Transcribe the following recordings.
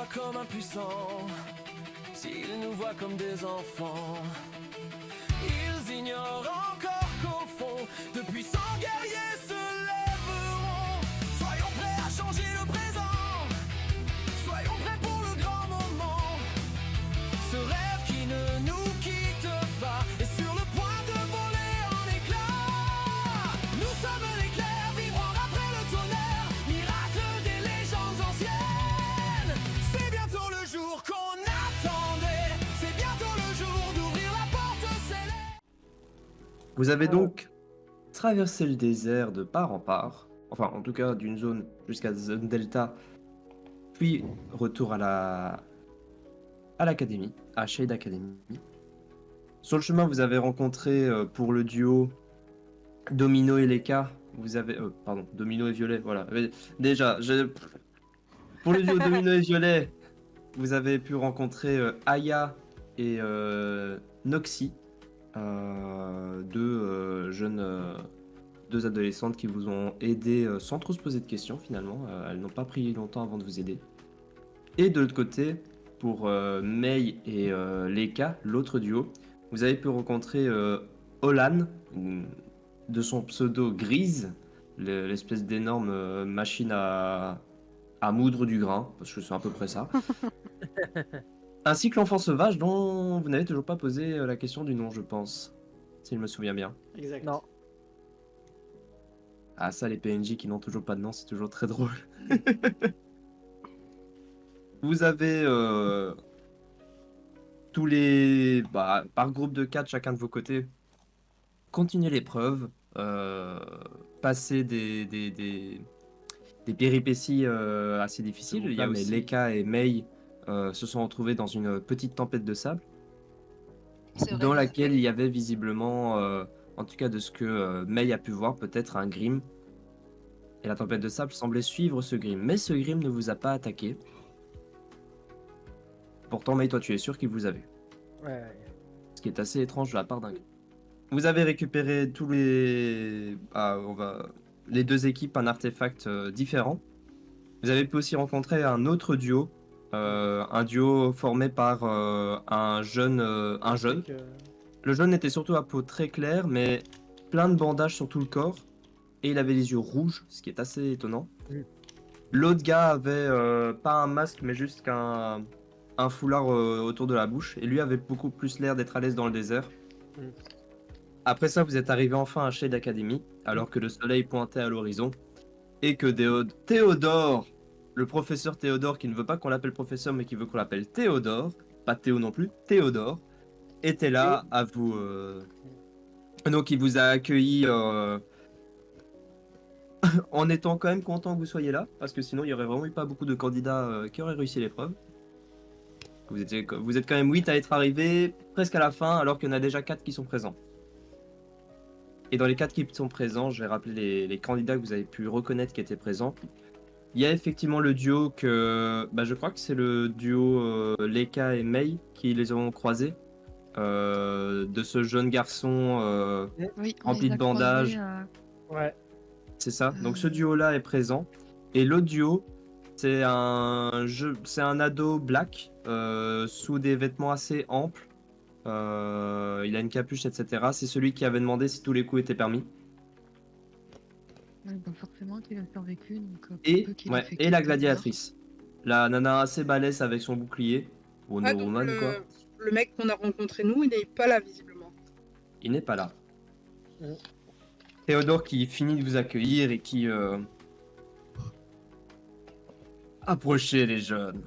voient comme impuissants, s'ils nous voient comme des enfants, ils ignorent encore qu'au fond, de puissants guerriers se lèveront. Soyons prêts à changer le présent, soyons prêts pour le grand moment. Ce rêve qui ne nous quitte pas est sur le point de voler en éclats. Nous sommes l'éclair, vibrant après le tonnerre, miracle des légendes anciennes. C'est bientôt le jour qu'on attendait, c'est bientôt le jour d'ouvrir la porte céleste. Vous avez donc traversé le désert de part en part, enfin en tout cas d'une zone jusqu'à la zone delta, puis retour à l'académie, à Shade Academy. Sur le chemin, vous avez rencontré pour le duo Domino et Leka, vous avez... pardon, Domino et Violet, voilà. Déjà, pour le duo Domino et Violet, vous avez pu rencontrer Aya et Noxy, deux adolescentes qui vous ont aidé sans trop se poser de questions finalement. Elles n'ont pas pris longtemps avant de vous aider. Et de l'autre côté, pour Mei et Leka, l'autre duo, vous avez pu rencontrer Olan, de son pseudo Grise, l'espèce d'énorme machine à moudre du grain, parce que c'est à peu près ça. Ainsi que l'enfant sauvage dont vous n'avez toujours pas posé la question du nom, je pense. Si je me souviens bien. Exact. Non. Ah ça, les PNJ qui n'ont toujours pas de nom, c'est toujours très drôle. Vous avez tous les... par groupe de 4, chacun de vos côtés, continuez l'épreuve, passer des péripéties assez difficiles. Il y a aussi Leka et Mei se sont retrouvés dans une petite tempête de sable, dans laquelle il y avait visiblement, en tout cas de ce que Mei a pu voir, peut-être un Grim. Et la tempête de sable semblait suivre ce Grim. Mais ce Grim ne vous a pas attaqué. Pourtant, Mei, toi, tu es sûr qu'il vous a vu. Ouais. Ce qui est assez étrange de la part d'un Grim. Vous avez récupéré tous les... les deux équipes, un artefact différent. Vous avez pu aussi rencontrer un autre duo. Un duo formé par un jeune. Le jeune était surtout à peau très claire, mais plein de bandages sur tout le corps. Et il avait les yeux rouges, ce qui est assez étonnant. L'autre gars avait pas un masque, mais juste un foulard autour de la bouche. Et lui avait beaucoup plus l'air d'être à l'aise dans le désert. Après ça, vous êtes arrivé enfin à Shade Academy, alors que le soleil pointait à l'horizon. Et que Théodore, le professeur Théodore, qui ne veut pas qu'on l'appelle professeur, mais qui veut qu'on l'appelle Théodore, pas Théo non plus, Théodore, était là à vous... Donc il vous a accueilli en étant quand même content que vous soyez là, parce que sinon il n'y aurait vraiment eu pas beaucoup de candidats qui auraient réussi l'épreuve. Vous êtes quand même 8 à être arrivés presque à la fin, alors qu'il y en a déjà 4 qui sont présents. Et dans les 4 qui sont présents, je vais rappeler les candidats que vous avez pu reconnaître qui étaient présents. Il y a effectivement le duo que... je crois que c'est le duo Leka et Mei qui les ont croisés. De ce jeune garçon rempli de bandages. Ouais. C'est ça. Donc ce duo-là est présent. Et l'autre duo, c'est un ado black sous des vêtements assez amples. Il a une capuche, etc. C'est celui qui avait demandé si tous les coups étaient permis. Donc forcément qu'il a survécu. Donc, et la gladiatrice. La nana assez balèze avec son bouclier. Wonder-Woman, quoi. Le mec qu'on a rencontré nous, il n'est pas là visiblement. Il n'est pas là. Théodore qui finit de vous accueillir et qui... Approchez les jeunes.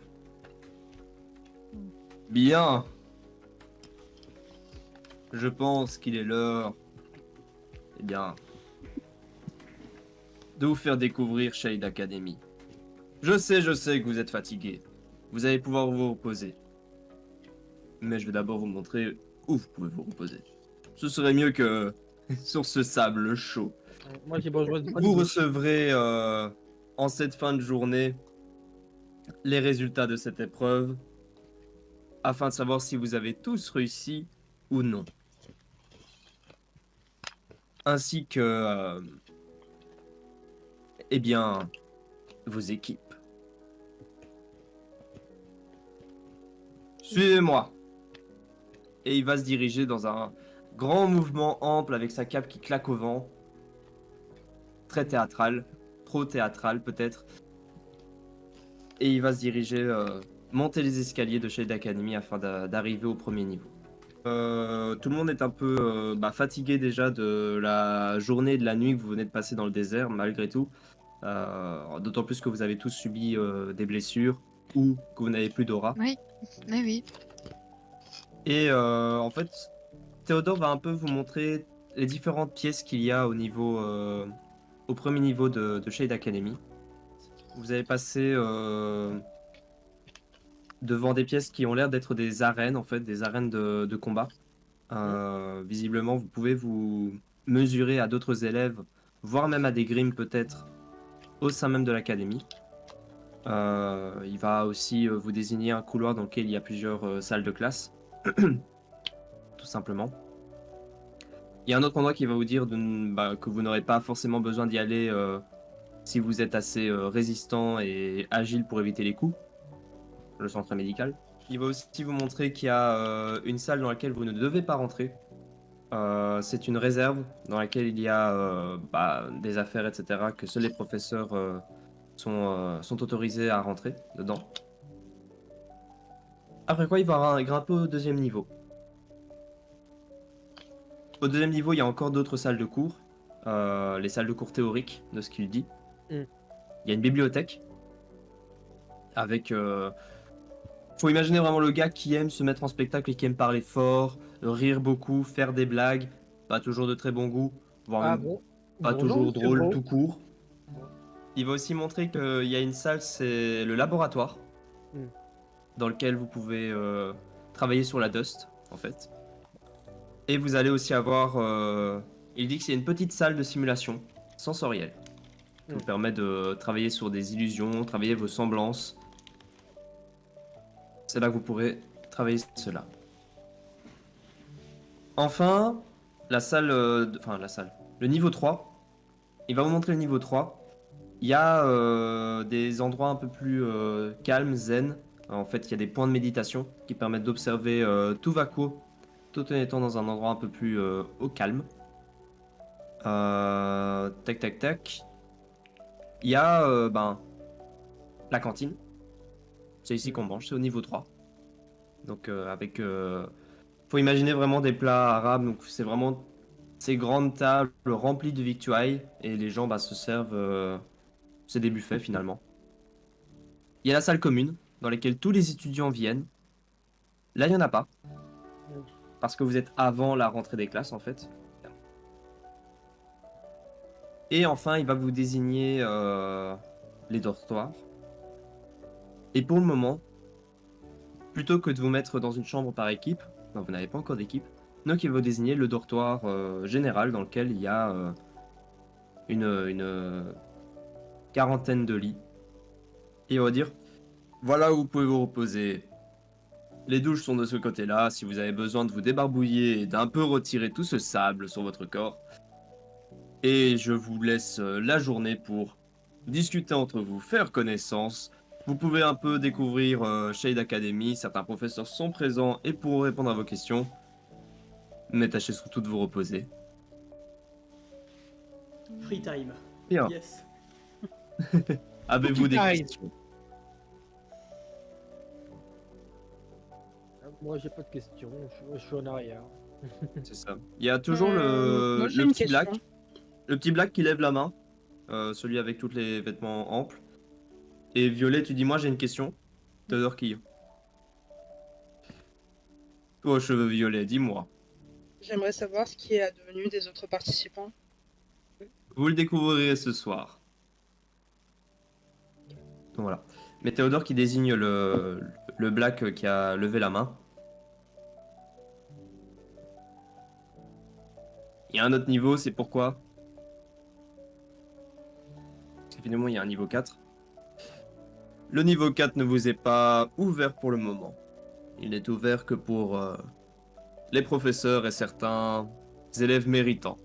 Bien. Je pense qu'il est l'heure, eh bien, de vous faire découvrir Shade Academy. Je sais que vous êtes fatigués. Vous allez pouvoir vous reposer. Mais je vais d'abord vous montrer où vous pouvez vous reposer. Ce serait mieux que sur ce sable chaud. Moi, j'ai besoin de... Vous recevrez en cette fin de journée les résultats de cette épreuve afin de savoir si vous avez tous réussi ou non. Ainsi que eh bien vos équipes. Suivez-moi. Et il va se diriger dans un grand mouvement ample avec sa cape qui claque au vent. Très théâtral, trop théâtral peut-être. Et il va se diriger, monter les escaliers de Shade Academy afin d'arriver au premier niveau. Tout le monde est un peu fatigué déjà de la journée et de la nuit que vous venez de passer dans le désert, malgré tout. D'autant plus que vous avez tous subi des blessures ou que vous n'avez plus d'aura. Oui, mais oui. Et en fait, Théodore va un peu vous montrer les différentes pièces qu'il y a au niveau, au premier niveau de Shade Academy. Vous avez passé devant des pièces qui ont l'air d'être des arènes, en fait, des arènes de combat. Visiblement, vous pouvez vous mesurer à d'autres élèves, voire même à des grims peut-être, au sein même de l'académie. Il va aussi vous désigner un couloir dans lequel il y a plusieurs salles de classe, tout simplement. Il y a un autre endroit qui va vous dire que vous n'aurez pas forcément besoin d'y aller si vous êtes assez résistant et agile pour éviter les coups, le centre médical. Il va aussi vous montrer qu'il y a une salle dans laquelle vous ne devez pas rentrer. C'est une réserve dans laquelle il y a des affaires, etc., que seuls les professeurs sont autorisés à rentrer dedans. Après quoi, il va grimper au deuxième niveau. Au deuxième niveau, il y a encore d'autres salles de cours. Les salles de cours théoriques, de ce qu'il dit. Il y a une bibliothèque. Avec... faut imaginer vraiment le gars qui aime se mettre en spectacle et qui aime parler fort, rire beaucoup, faire des blagues. Pas toujours de très bon goût, voire Ah même bon? pas Bonjour, toujours monsieur drôle Bro. tout court. Il va aussi montrer qu'il y a une salle, c'est le laboratoire, dans lequel vous pouvez travailler sur la dust, en fait. Et vous allez aussi avoir... il dit que c'est une petite salle de simulation sensorielle, qui vous permet de travailler sur des illusions, travailler vos semblances. C'est là que vous pourrez travailler cela. Enfin, la salle... le niveau 3. Il va vous montrer le niveau 3. Il y a des endroits un peu plus calmes, zen. En fait, il y a des points de méditation qui permettent d'observer tout vacuo, tout en étant dans un endroit un peu plus au calme. Tac, tac, tac. Il y a la cantine. C'est ici qu'on mange, c'est au niveau 3. Donc avec... faut imaginer vraiment des plats arabes, donc c'est vraiment ces grandes tables remplies de victuailles et les gens se servent... c'est des buffets finalement. Il y a la salle commune dans laquelle tous les étudiants viennent. Là, il n'y en a pas. Parce que vous êtes avant la rentrée des classes en fait. Et enfin, il va vous désigner les dortoirs. Et pour le moment, plutôt que de vous mettre dans une chambre par équipe, non, vous n'avez pas encore d'équipe, donc il va vous désigner le dortoir général dans lequel il y a une quarantaine de lits. Et il va dire, voilà où vous pouvez vous reposer. Les douches sont de ce côté-là, si vous avez besoin de vous débarbouiller et d'un peu retirer tout ce sable sur votre corps. Et je vous laisse la journée pour discuter entre vous, faire connaissance. Vous pouvez un peu découvrir Shade Academy, certains professeurs sont présents et pourront répondre à vos questions. Mais tâchez surtout de vous reposer. Free time. Bien. Yes. Avez-vous des Time. questions? Moi, j'ai pas de questions. Je suis en arrière. C'est ça. Il y a toujours moi, j'ai le une petit question. black. Le petit black qui lève la main. Celui avec tous les vêtements amples. Et Violet, tu dis, moi j'ai une question. Théodore qui? Toi aux cheveux violets, dis-moi. J'aimerais savoir ce qui est advenu des autres participants. Vous le découvrirez ce soir. Donc voilà. Mais Théodore qui désigne le black qui a levé la main. Il y a un autre niveau, c'est pourquoi? Parce que finalement, il y a un niveau 4. Le niveau 4 ne vous est pas ouvert pour le moment. Il n'est ouvert que pour les professeurs et certains élèves méritants.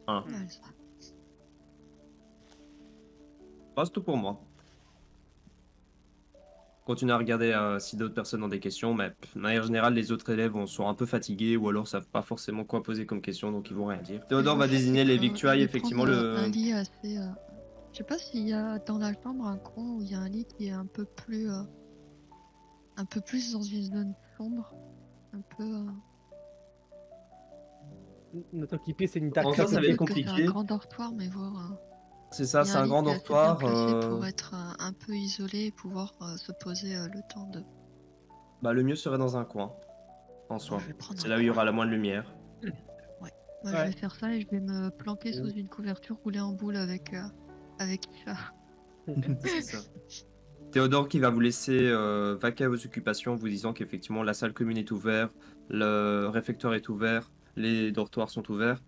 Hein. C'est tout pour moi. continuez à regarder si d'autres personnes ont des questions, mais de manière générale, les autres élèves sont un peu fatigués ou alors savent pas forcément quoi poser comme question, donc ils vont rien dire. Théodore va désigner les victuailles, Je vais effectivement, prendre le... un lit assez. Je sais pas s'il y a dans la chambre un coin où il y a un lit qui est un peu plus dans une zone sombre, un peu. Notre équipier, c'est une En dark ça va être Peut-être que compliqué. c'est un grand dortoir, mais voir. C'est ça, Il y a c'est un lit grand qui est assez dortoir. bien placé pour être un peu isolé et pouvoir se poser le temps de. Bah, le mieux serait dans un coin, en soi. Je vais prendre C'est un là où il y coin. aura la moins de lumière. Moi, je Ouais. vais faire ça et je vais me planquer sous une couverture roulée en boule avec Isha. C'est ça. Théodore qui va vous laisser vaquer à vos occupations, vous disant qu'effectivement la salle commune est ouverte, le réfectoire est ouvert, les dortoirs sont ouverts.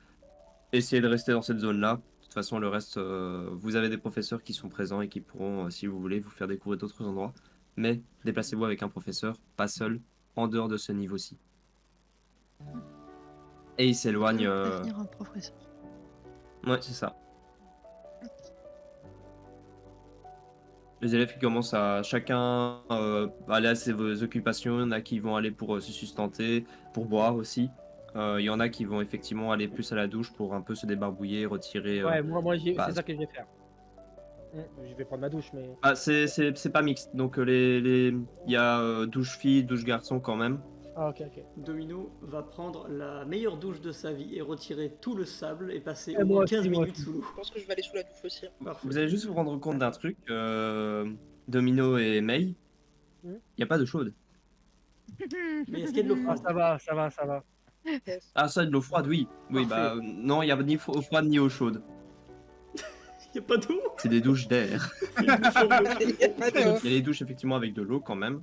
Essayez de rester dans cette zone-là. De toute façon, le reste, vous avez des professeurs qui sont présents et qui pourront, si vous voulez, vous faire découvrir d'autres endroits. Mais déplacez-vous avec un professeur, pas seul, en dehors de ce niveau-ci. Et il s'éloigne. Je vais prévenir un professeur. Ouais, c'est ça. Les élèves qui commencent à chacun aller à ses occupations, il y en a qui vont aller pour se sustenter, pour boire aussi. Il y en a qui vont effectivement aller plus à la douche pour un peu se débarbouiller, retirer. Ouais, moi bah, c'est ça que je vais faire. Je vais prendre ma douche, mais. Ah, c'est pas mixte, donc il y a douche fille, douche garçon quand même. Ah, ok. Domino va prendre la meilleure douche de sa vie et retirer tout le sable et passer Et au moi moins aussi, 15 moi minutes aussi. sous l'eau. Je pense que je vais aller sous la douche aussi. Parfait. Vous allez juste vous rendre compte d'un truc, Domino et May, il n'y a pas d'eau chaude. Mais est-ce qu'il y a de l'eau Ah, froide? ça va. Yes. Ah, ça, de l'eau froide, oui. Oui, Parfait. bah non, il n'y a ni eau froide ni eau chaude. Il n'y a pas d'eau? C'est des douches d'air. C'est une douche en eau. Il y a pas d'eau. Il y a les douches effectivement avec de l'eau quand même.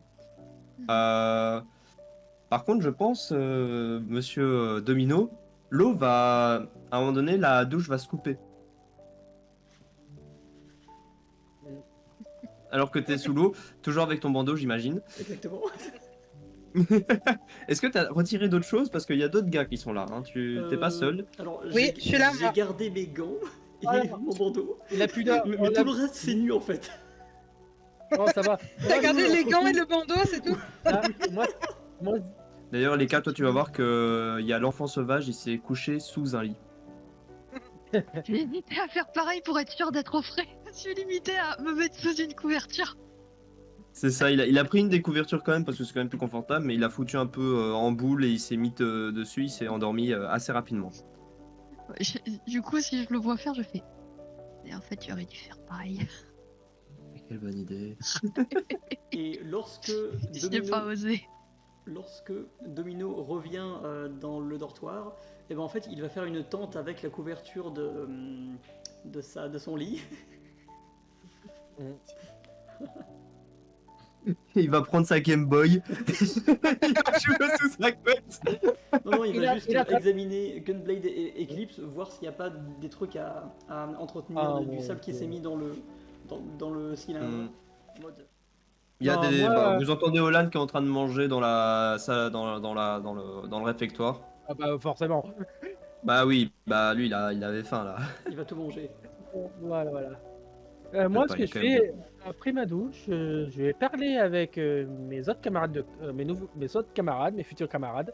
Par contre, je pense, monsieur Domino, l'eau va. À un moment donné, la douche va se couper. Alors que t'es sous l'eau, toujours avec ton bandeau, j'imagine. Exactement. Est-ce que t'as retiré d'autres choses? Parce qu'il y a d'autres gars qui sont là, hein. T'es pas seul. Alors, Oui, je suis là, j'ai moi. gardé mes gants et Ah, mon bandeau. Il a plus d'heure. Mais tout le reste, c'est nu en fait. Oh, ça va. T'as gardé les gants et le bandeau, c'est tout? Ah, moi, D'ailleurs, les cas, toi, tu vas voir que il y a l'enfant sauvage, il s'est couché sous un lit. J'ai hésité à faire pareil pour être sûr d'être au frais. Je suis limité à me mettre sous une couverture. C'est ça, il a pris une des couvertures quand même parce que c'est quand même plus confortable, mais il a foutu un peu en boule et il s'est mis dessus, il s'est endormi assez rapidement. Du coup, si je le vois faire, je fais. Et en fait, tu aurais dû faire pareil. Quelle bonne idée. Et lorsque J'ai pas osé. Domino revient dans le dortoir, et ben en fait il va faire une tente avec la couverture de son lit. Il va prendre sa Game Boy. Il va jouer sous sa couette. Non, il va juste il a- examiner Gunblade et Eclipse, voir s'il n'y a pas des trucs à entretenir, Ah, du mon sable qui Dieu. s'est mis dans le cylindre. Mode- Il y a Non, des. moi, bah, vous entendez Olan qui est en train de manger dans la salle, dans le réfectoire. Ah bah forcément. Bah oui, bah lui il avait faim là. Il va tout manger. Voilà. Moi, pas, ce que il y je a quand même fais, après ma douche, je vais parler avec mes autres camarades, mes futurs camarades.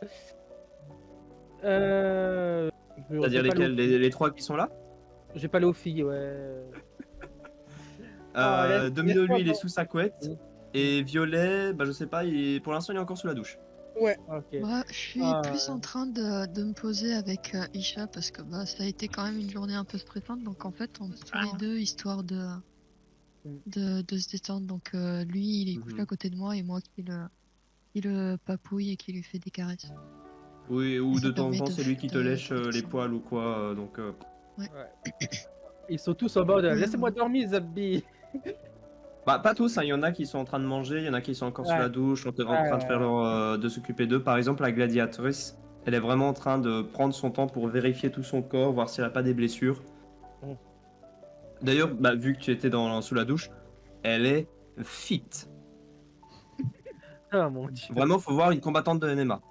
Je vais C'est-à-dire pas lesquels? Les trois qui sont là? Je vais pas aller aux filles, ouais. Ah, Domino laisse-moi lui il est voir. sous sa couette. Oui. Et Violet, bah je sais pas, pour l'instant il est encore sous la douche. Ok. Moi, je suis Ah, plus en train de me poser avec Isha parce que bah, ça a été quand même une journée un peu stressante. Donc en fait, on est tous les deux histoire de se détendre. Donc lui, il est couché à côté de moi et moi qui le papouille et qui lui fait des caresses. Oui, ou Et ça de temps en permet temps de- c'est lui qui te de- lèche de les descendre. poils ou quoi, donc Ils sont tous en mode Ouais. laissez-moi dormir, Zabbi. bah pas tous, hein. Il y en a qui sont en train de manger, il y en a qui sont encore sous Ouais. la douche, en train de faire de s'occuper d'eux. Par exemple, la gladiatrice, elle est vraiment en train de prendre son temps pour vérifier tout son corps, voir s'il a pas des blessures. Mm. D'ailleurs, bah, vu que tu étais sous la douche, elle est fit. Ah mon dieu. Vraiment, faut voir une combattante de MMA.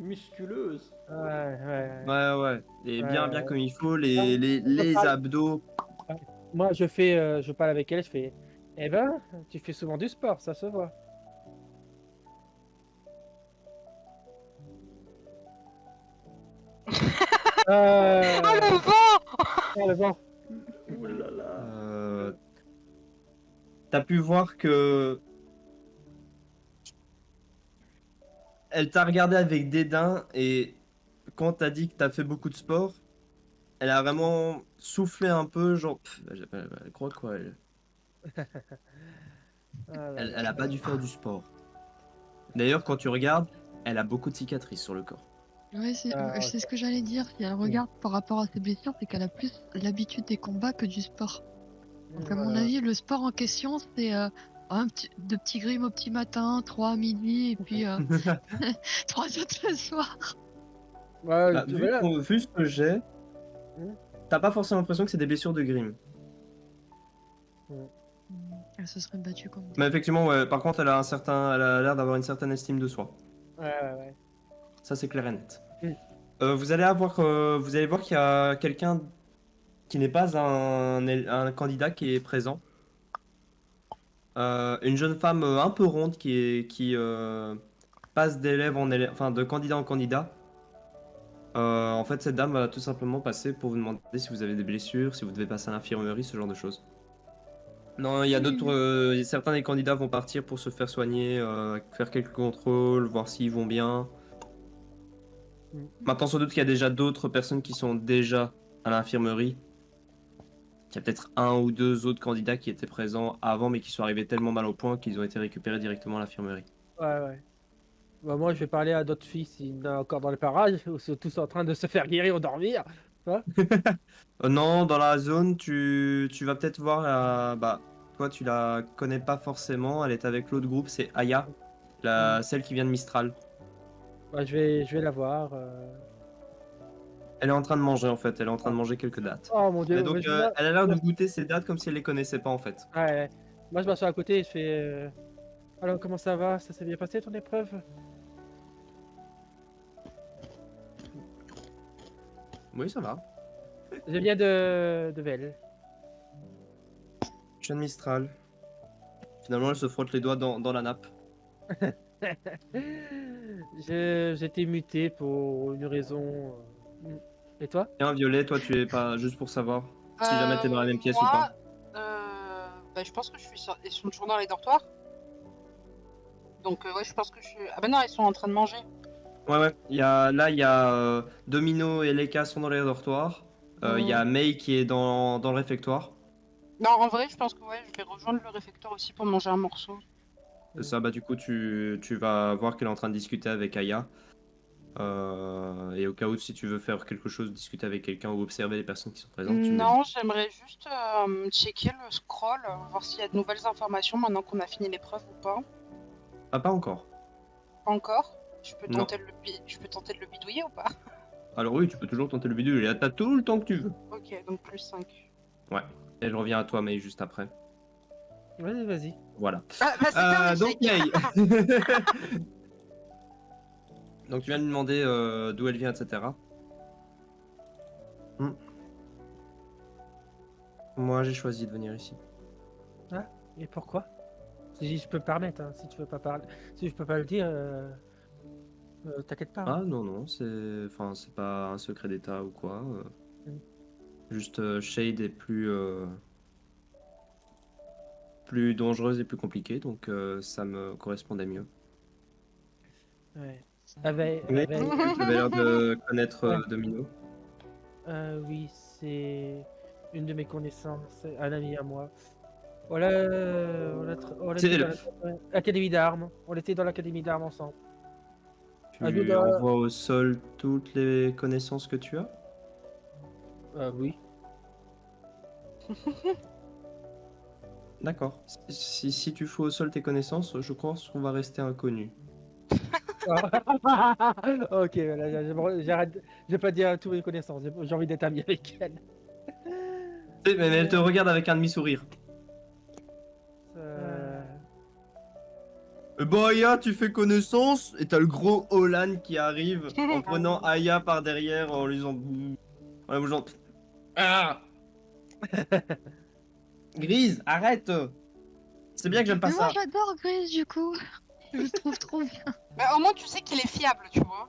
Musculeuse. Ouais. Ouais. Et bien Ouais. comme il faut, les abdos. Moi, je parle avec elle, je fais. Eh ben, tu fais souvent du sport, ça se voit. Ah, le vent! Ah, le vent. Ouh là là. T'as pu voir que elle t'a regardé avec dédain et quand t'as dit que t'as fait beaucoup de sport, elle a vraiment soufflé un peu, genre, elle croit quoi, Ah là elle là. a pas dû faire du sport. D'ailleurs, quand tu regardes, elle a beaucoup de cicatrices sur le corps. Ouais, c'est Ah, c'est ok. ce que j'allais dire. Si elle regarde par rapport à ses blessures, c'est qu'elle a plus l'habitude des combats que du sport. Donc à mon avis, le sport en question, c'est de petits grimes au petit matin, 3 à midi, et puis 3 autres le soir. Ouais, Bah, vu, voilà. vu ce que j'ai, Hmm. t'as pas forcément l'impression que c'est des blessures de Grimm. Elle se serait battue comme Mais effectivement, ouais, par contre, elle a l'air d'avoir une certaine estime de soi. Ouais. Ça, c'est clair et net. Mm. Vous allez voir qu'il y a quelqu'un qui n'est pas un candidat qui est présent. Une jeune femme un peu ronde qui passe d'élève en élève, enfin de candidat en candidat. En fait, cette dame va tout simplement passer pour vous demander si vous avez des blessures, si vous devez passer à l'infirmerie, ce genre de choses. Non, il y a d'autres. Certains des candidats vont partir pour se faire soigner, faire quelques contrôles, voir s'ils vont bien. Mm. Maintenant, sans doute qu'il y a déjà d'autres personnes qui sont déjà à l'infirmerie. Il y a peut-être un ou deux autres candidats qui étaient présents avant, mais qui sont arrivés tellement mal au point qu'ils ont été récupérés directement à l'infirmerie. Ouais. Bah, moi, je vais parler à d'autres filles s'il y en a encore dans les parages, ou sont tous en train de se faire guérir ou dormir. Non, dans la zone, tu vas peut-être voir la. Bah, toi, tu la connais pas forcément. Elle est avec l'autre groupe, c'est Aya, celle qui vient de Mistral. Bah, je vais la voir. Elle est en train de manger en fait. Elle est en train de manger quelques dates. Oh mon dieu. Mais donc, mais je- elle a l'air de goûter ces dates comme si elle les connaissait pas en fait. Ouais. Moi, je m'assois à côté et je fais. Alors, comment ça va? Ça s'est bien passé ton épreuve? Oui, ça va. Je viens de Vel. Je viens de Mistral. Finalement, elle se frotte les doigts dans la nappe. J'ai été muté pour une raison. Et toi? Tiens, Violet, toi, tu es pas juste pour savoir si jamais t'es dans la même pièce ou moi, pas. bah, je pense que ils sont toujours dans les dortoirs. Donc ouais, je pense que je suis... Ah bah non, ils sont en train de manger. Ouais. Il y a Domino et Leka sont dans les dortoirs. Il y a Mei qui est dans le réfectoire. Non, en vrai, je pense que ouais, je vais rejoindre le réfectoire aussi pour manger un morceau. Ça, bah, du coup, tu vas voir qu'elle est en train de discuter avec Aya. Et au cas où, si tu veux faire quelque chose, discuter avec quelqu'un ou observer les personnes qui sont présentes, tu me le dis. Non, j'aimerais juste checker le scroll, voir s'il y a de nouvelles informations maintenant qu'on a fini l'épreuve ou pas. Ah, pas encore. Pas encore. Je peux Non. tenter de le bidouiller ou pas? Alors oui, tu peux toujours tenter le vidéo. Et t'as tout le temps que tu veux. Ok, donc plus 5. Ouais. Et je reviens à toi, Mei, juste après. Vas-y. Voilà. Ah, bah c'était un Donc, échec. Mei. Donc, tu viens de lui demander d'où elle vient, etc. Moi, j'ai choisi de venir ici. Et pourquoi? Si je peux me permettre, hein, si tu veux pas parler. Si je peux pas le dire, t'inquiète pas. Ah Hein. non, c'est pas un secret d'État ou quoi. Juste Shade est plus dangereuse et plus compliquée, donc ça me correspondait mieux. Ouais. Oui, tu avais l'air de connaître Ouais. Domino. Oui, c'est une de mes connaissances, un ami à moi. On C'est était le- dans l'académie d'armes. On était dans l'académie d'armes ensemble. Tu Ah, lui, bah- envoies au sol toutes les connaissances que tu as? Oui. D'accord. Si tu fous au sol tes connaissances, je pense qu'on va rester inconnus. Ok, voilà, j'arrête. Je vais pas dire toutes mes connaissances. J'ai envie d'être ami avec elle. Mais elle te regarde avec un demi-sourire. Bon, Aya, tu fais connaissance et t'as le gros Olan qui arrive en prenant Aya par derrière en lui disant. En la bougeant. Ah Grise, arrête! C'est bien que j'aime pas Mais moi ça. j'adore Grace du coup. Je le trouve trop bien. Bah, au moins, tu sais qu'il est fiable, tu vois.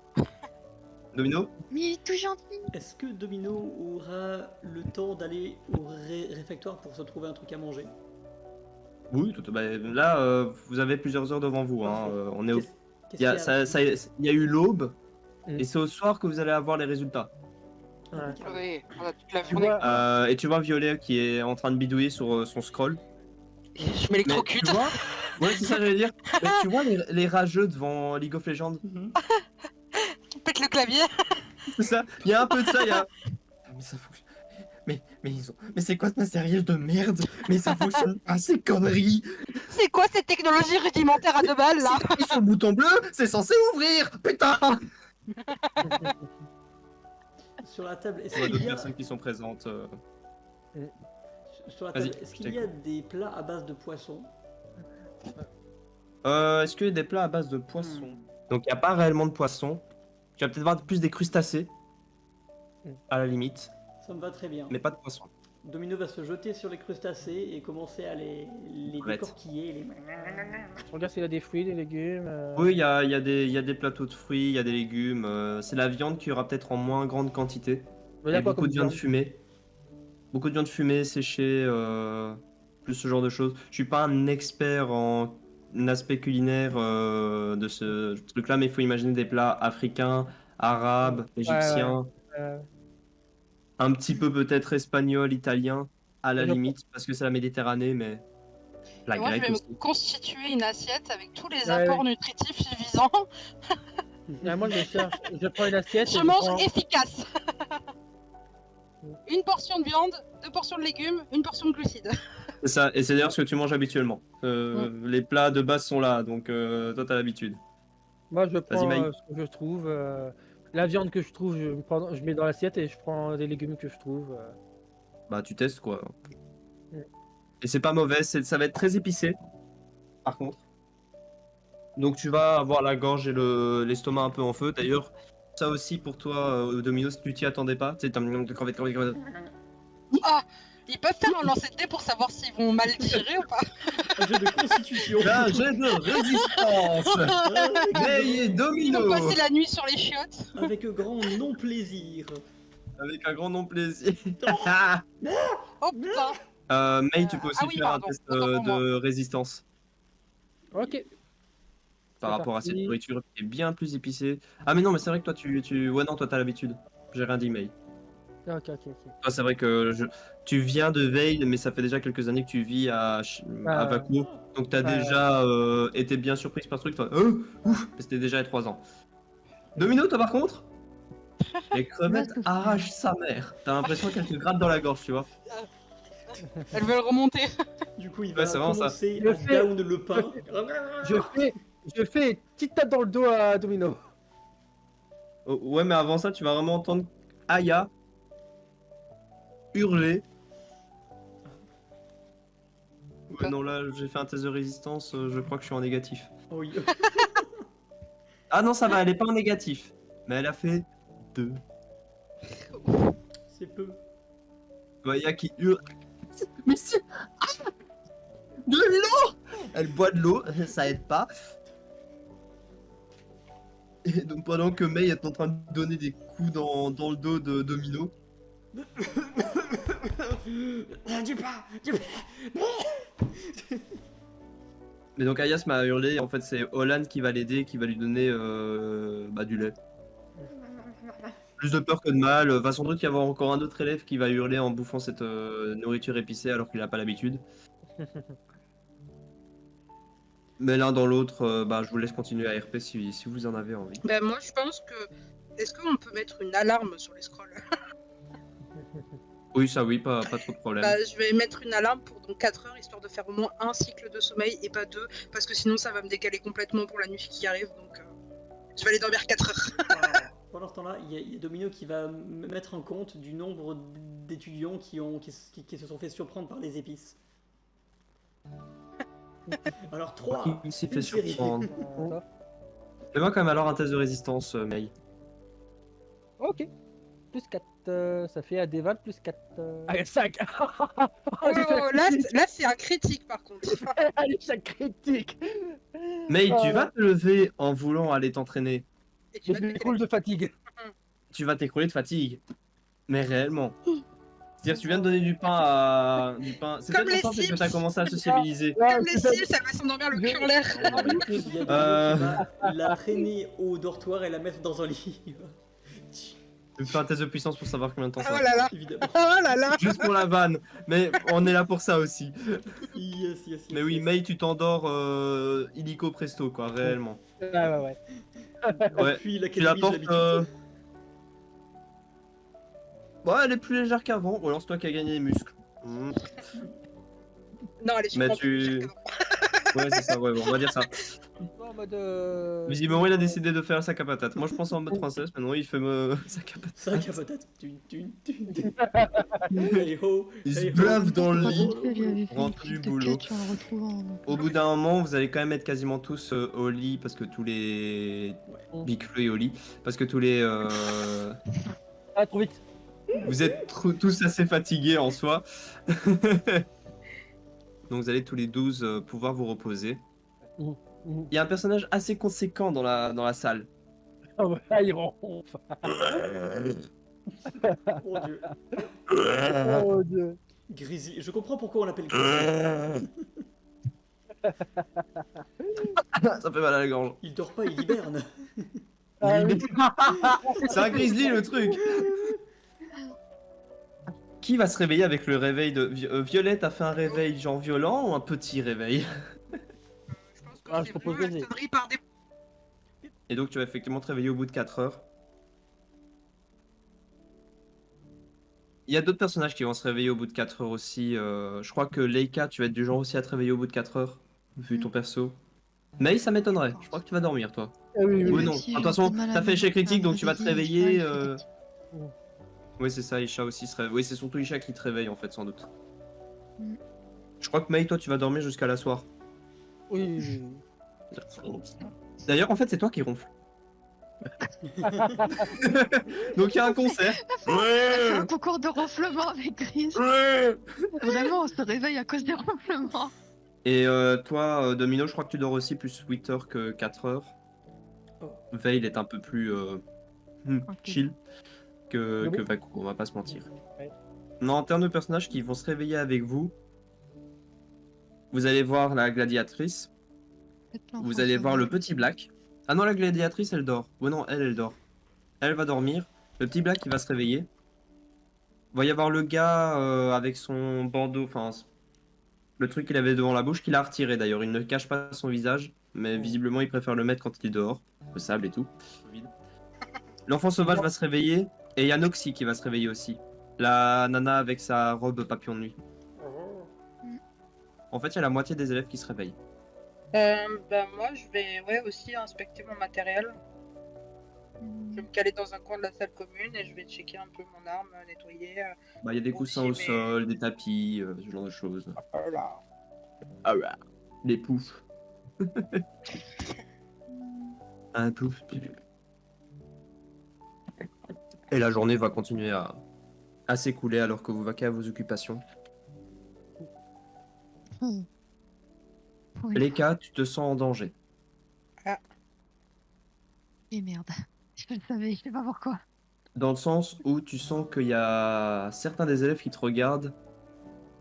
Domino? Mais il est tout gentil. Est-ce que Domino aura le temps d'aller au réfectoire pour se trouver un truc à manger? Oui, bah, là, vous avez plusieurs heures devant vous. Hein. Parfait. On est au... Qu'est-ce il, y a, qu'il y a il y a eu l'aube, Mm. et c'est au soir que vous allez avoir les résultats. Ouais. Oui, on a toute la Tu journée. vois, Et tu vois Violet qui est en train de bidouiller sur son scroll. Je Mais m'électrocute. tu vois, ouais, c'est ça que j'allais dire. Mais tu vois les rageux devant League of Legends. Mhm. Pète le clavier. C'est ça. Il y a un peu de ça. Il y a. Mais ça fonctionne. Mais mais c'est quoi ce matériel de merde? Mais ça fonctionne pas, ces conneries. C'est quoi cette technologie rudimentaire à 2 balles là? Et sur le bouton bleu, c'est censé ouvrir. Putain. Sur la table, est-ce Il y a qu'il d'autres y a... personnes qui sont présentes. Sur la Vas-y, table, est-ce je qu'il y a des plats à base de poisson? Est-ce qu'il y a des plats à base de poisson? Donc il n'y a pas réellement de poisson. Tu vas peut-être voir plus des crustacés. À la limite. Ça me va très bien. Mais pas de poisson. Domino va se jeter sur les crustacés et commencer à les Arrête. décorquiller. Les... je regarde s'il y a des fruits, des légumes. Oui, il y a des plateaux de fruits, il y a des légumes. C'est la viande qui aura peut-être en moins grande quantité. Mais Il y là, a quoi beaucoup comme de viande viande fumée. Beaucoup de viande fumée, séchée, plus ce genre de choses. Je suis pas un expert en aspect culinaire de ce truc-là, mais il faut imaginer des plats africains, arabes, égyptiens, un petit peu peut-être espagnol, italien, à la Je pense- limite, parce que c'est la Méditerranée, mais la Et moi, je grecque vais aussi. me constituer une assiette avec tous les Ouais, apports nutritifs suffisants. Moi, je cherche. Je prends une assiette. et Je je mange prends- efficace. Une portion de viande, 2 portions de légumes, une portion de glucides. C'est ça, et c'est d'ailleurs ce que tu manges habituellement. Les plats de base sont là, donc toi t'as l'habitude. Moi, je prends Maï. ce que je trouve. La viande que je trouve, je mets dans l'assiette et je prends des légumes que je trouve. Bah tu testes quoi. Mm. Et c'est pas mauvais, ça va être très épicé, par contre. Donc tu vas avoir la gorge et l'estomac un peu en feu. D'ailleurs, ça aussi pour toi, Domino, si tu t'y attendais pas, tu sais, t'as crevette. Ah, ils peuvent faire un lancer de dés pour savoir s'ils vont mal digérer ou pas. Un jeu de constitution. Là, j'ai de résistance. Gay et Ils Domino. vont passer la nuit sur les chiottes. Avec grand non-plaisir. Avec un grand non-plaisir. Oh putain. May, tu peux aussi Ah oui, faire un pardon, test autant pour moi. de résistance. Ok. Par C'est rapport à cette parti. nourriture qui est bien plus épicée. Ah mais non, mais c'est vrai que toi ouais non, toi t'as l'habitude. J'ai rien dit, May. Ok. Toi c'est vrai que tu viens de Veil, mais ça fait déjà quelques années que tu vis à Vaco. Donc t'as déjà été bien surprise par ce truc. Toi, ouf, mais c'était déjà il y a 3 ans. Domino, toi par contre, les crevettes Ouais, arrachent sa mère. T'as l'impression qu'elle te gratte dans la gorge, tu vois. Elles veulent remonter. Du coup, il Ouais, va c'est vraiment ça. commencer Je à fais- down le pain. Je fais une petite tape dans le dos à Domino. Oh, ouais, mais avant ça, tu vas vraiment entendre Aya hurler. Ouais, non, là, j'ai fait un test de résistance, je crois que je suis en négatif. Oh oui. Ah non, ça va, elle est pas en négatif. Mais elle a fait 2. C'est peu. Aya qui hurle. Mais c'est... Ah, de l'eau. Elle boit de l'eau, ça aide pas. Et donc pendant que May est en train de donner des coups dans le dos de Domino, Du pain. mais donc Ayas m'a hurlé, en fait c'est Holland qui va l'aider, qui va lui donner du lait. Plus de peur que de mal, va sans doute y avoir encore un autre élève qui va hurler en bouffant cette nourriture épicée alors qu'il n'a pas l'habitude. Mais l'un dans l'autre, je vous laisse continuer à RP si vous en avez envie. Bah, moi, je pense que. Est-ce qu'on peut mettre une alarme sur les scrolls? Oui, ça oui, pas trop de problème. Bah, je vais mettre une alarme pour donc 4 heures, histoire de faire au moins un cycle de sommeil et pas 2, parce que sinon ça va me décaler complètement pour la nuit qui arrive, donc je vais aller dormir 4 heures. Pendant ce temps-là, il y a Domino qui va mettre en compte du nombre d'étudiants qui se sont fait surprendre par les épices. Alors 3. Il s'est fait une série. surprendre. D'accord. Fais-moi quand même alors un test de résistance, May. Ok. Plus 4. Ça fait à Deval plus 4. Allez, 5. Oh, là c'est un critique par contre. Allez, chaque critique. May, Oh tu là. vas te lever en voulant aller t'entraîner. Et tu Je vas te me péter déroule de fatigue. tu vas t'écrouler de fatigue. Mais réellement. C'est-à-dire, tu viens de donner du pain à. Du pain. C'est Comme peut-être les pour ça peut-être que Sims. t'as commencé à sociabiliser. Ouais, Comme les c'est ça. Sims, elle va s'endormir le cul en l'air. Il y a des qui va la traîner au dortoir et la mettre dans un lit. Je vais faire un test de puissance pour savoir combien de temps ça Oh va. là là. Évidemment. Oh là là. Juste pour la vanne. Mais on est là pour ça aussi. Yes. Mais oui, yes. May, tu t'endors illico presto, quoi, réellement. Ouais. Ouais. Puis Tu l'académie la de portes. l'habitude. Ouais, elle est plus légère qu'avant. Ou alors c'est toi qui as gagné les muscles. Non, elle est Mais sûrement tu- plus légère qu'avant. Ouais, c'est ça, ouais, on va dire ça. En mode. Visiblement, il a décidé de faire un sac à patates. Moi, je pense en mode princesse, mais non, il fait sac à patates. 5 à patate. Hey ho. Il se hey ho. blave dans le Pas lit. vite fait, lui avait fait une rentre du pile de boulot. quêtes en le retrouvant. donc. Au bout d'un moment, vous allez quand même être quasiment tous au lit parce que tous les Big Flo est au lit parce que tous les Ah, trop vite. vous êtes tous assez fatigués en soi. Donc vous allez tous les 12 pouvoir vous reposer. Mhm. Il y a un personnage assez conséquent dans la salle. Oh, bah, il ronfle. Mon dieu. Oh Dieu. Grizzly. Je comprends pourquoi on l'appelle Grizzly. Ça fait mal à la gorge. Il dort pas, il hiberne. Ah, oui. C'est un grizzly le truc. Qui va se réveiller avec le réveil de Violette a fait un réveil genre violent ou un petit réveil? Je pense que Ah, je c'est propose venu à vas-y. sonnerie par des... Et donc tu vas effectivement te réveiller au bout de 4 heures. Il y a d'autres personnages qui vont se réveiller au bout de 4 heures aussi. Je crois que Leica, tu vas être du genre aussi à te réveiller au bout de 4 heures, vu ton perso. Mais ça m'étonnerait. Je crois que tu vas dormir, toi. Ah oui, Oui, oui. non. Si, De toute j'ai un façon, peu de mal à t'as fait me- échec à critique, me donc tu vas te réveiller, réveiller. il fait critique. Oui, c'est ça, Isha aussi se réveille. Oui, c'est surtout Isha qui te réveille, en fait, sans doute. Mm. Je crois que May, toi, tu vas dormir jusqu'à la soir. Oui. D'ailleurs, en fait, c'est toi qui ronfle. Donc il y a un concert. On fait un concours de ronflement avec Gris. Vraiment, on se réveille à cause des ronflements. Et toi, Domino, je crois que tu dors aussi plus 8 heures que 4 heures. Oh. Veil est un peu plus chill que Oui. Baku, on va pas se mentir. Ouais. Non, en termes de personnages qui vont se réveiller avec vous, vous allez voir la gladiatrice, vous allez voir le petit Black. Ah non, la gladiatrice, elle dort. Ouais, non, elle dort. Elle va dormir. Le petit Black, il va se réveiller. Il va y avoir le gars avec son bandeau, enfin, le truc qu'il avait devant la bouche, qu'il a retiré d'ailleurs. Il ne cache pas son visage, mais visiblement, il préfère le mettre quand il est dehors. Le sable et tout. L'enfant sauvage va se réveiller. Et il y a Noxy qui va se réveiller aussi. La nana avec sa robe papillon de nuit. En fait, il y a la moitié des élèves qui se réveillent. Bah moi je vais aussi inspecter mon matériel. Je vais me caler dans un coin de la salle commune et je vais checker un peu mon arme, nettoyer. Bah, il y a des coussins au Aussi, mais- sol, des tapis, ce genre de choses. Voilà. Ah ouais. Les poufs. Un pouf. Et la journée va continuer à s'écouler alors que vous vaquez à vos occupations. Oui. Leka, tu te sens en danger. Et merde. Je le savais, je sais pas pourquoi. Dans le sens où tu sens qu'il y a certains des élèves qui te regardent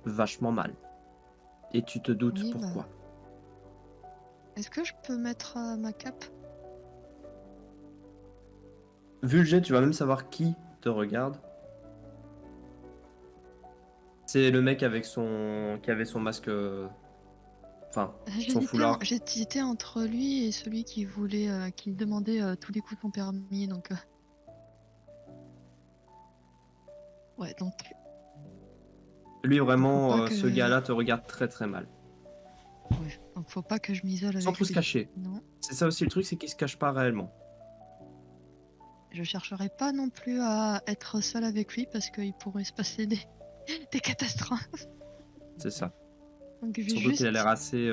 vachement mal. Et tu te doutes Oui, pourquoi. Est-ce que je peux mettre ma cape? Vu le jet, tu vas même savoir qui te regarde. C'est le mec avec qui avait son masque. Enfin, son foulard. J'hésitais entre lui et celui qui voulait, qui demandait tous les coups de son permis, donc. Ouais, donc. Lui, vraiment, Faut pas ce que- gars-là te regarde très très mal. Ouais. Donc faut pas que je m'isole avec Sans trop se lui. cacher. Non. C'est ça aussi le truc, c'est qu'il se cache pas réellement. Je chercherai pas non plus à être seule avec lui parce qu'il pourrait se passer des, des catastrophes. C'est ça. Donc je vais Surtout juste. qu'il a l'air assez.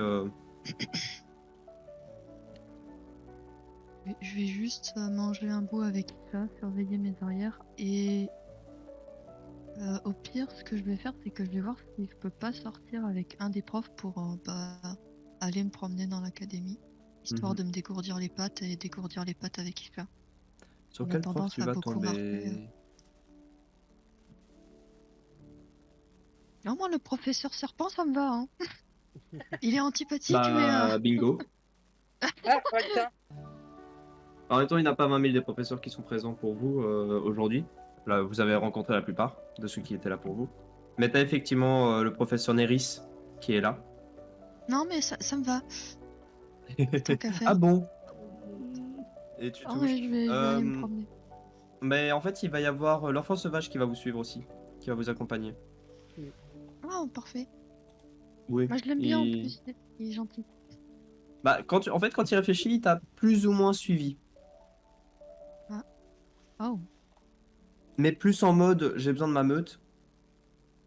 Je vais juste manger un bout avec ça, surveiller mes arrières et au pire, ce que je vais faire, c'est que je vais voir si je peux pas sortir avec un des profs pour aller me promener dans l'académie, histoire Mhm. de me dégourdir les pattes et dégourdir les pattes avec Isha. Sur En quel prof attendant, tu ça vas peut pouvoir tomber? faire. Non, moi, le professeur Serpent, ça me va. Hein. Il est antipathique, mais. Bah, bingo. Ah, ouais, tiens. En même temps, il n'y en a pas 20 000 des professeurs qui sont présents pour vous aujourd'hui. Là, vous avez rencontré la plupart de ceux qui étaient là pour vous. Mais tu as effectivement le professeur Neris qui est là. Non, mais ça me va. Tant qu'à faire. Ah bon? Et tu Ah touches. ouais, je vais aller me Euh, promener. mais en fait, il va y avoir l'enfant sauvage qui va vous suivre aussi, qui va vous accompagner. Ah, parfait. Oui. Moi, je l'aime bien en plus. Il est gentil. Bah, en fait, quand il réfléchit, il t'a plus ou moins suivi. Oh, Mais plus en mode, j'ai besoin de ma meute.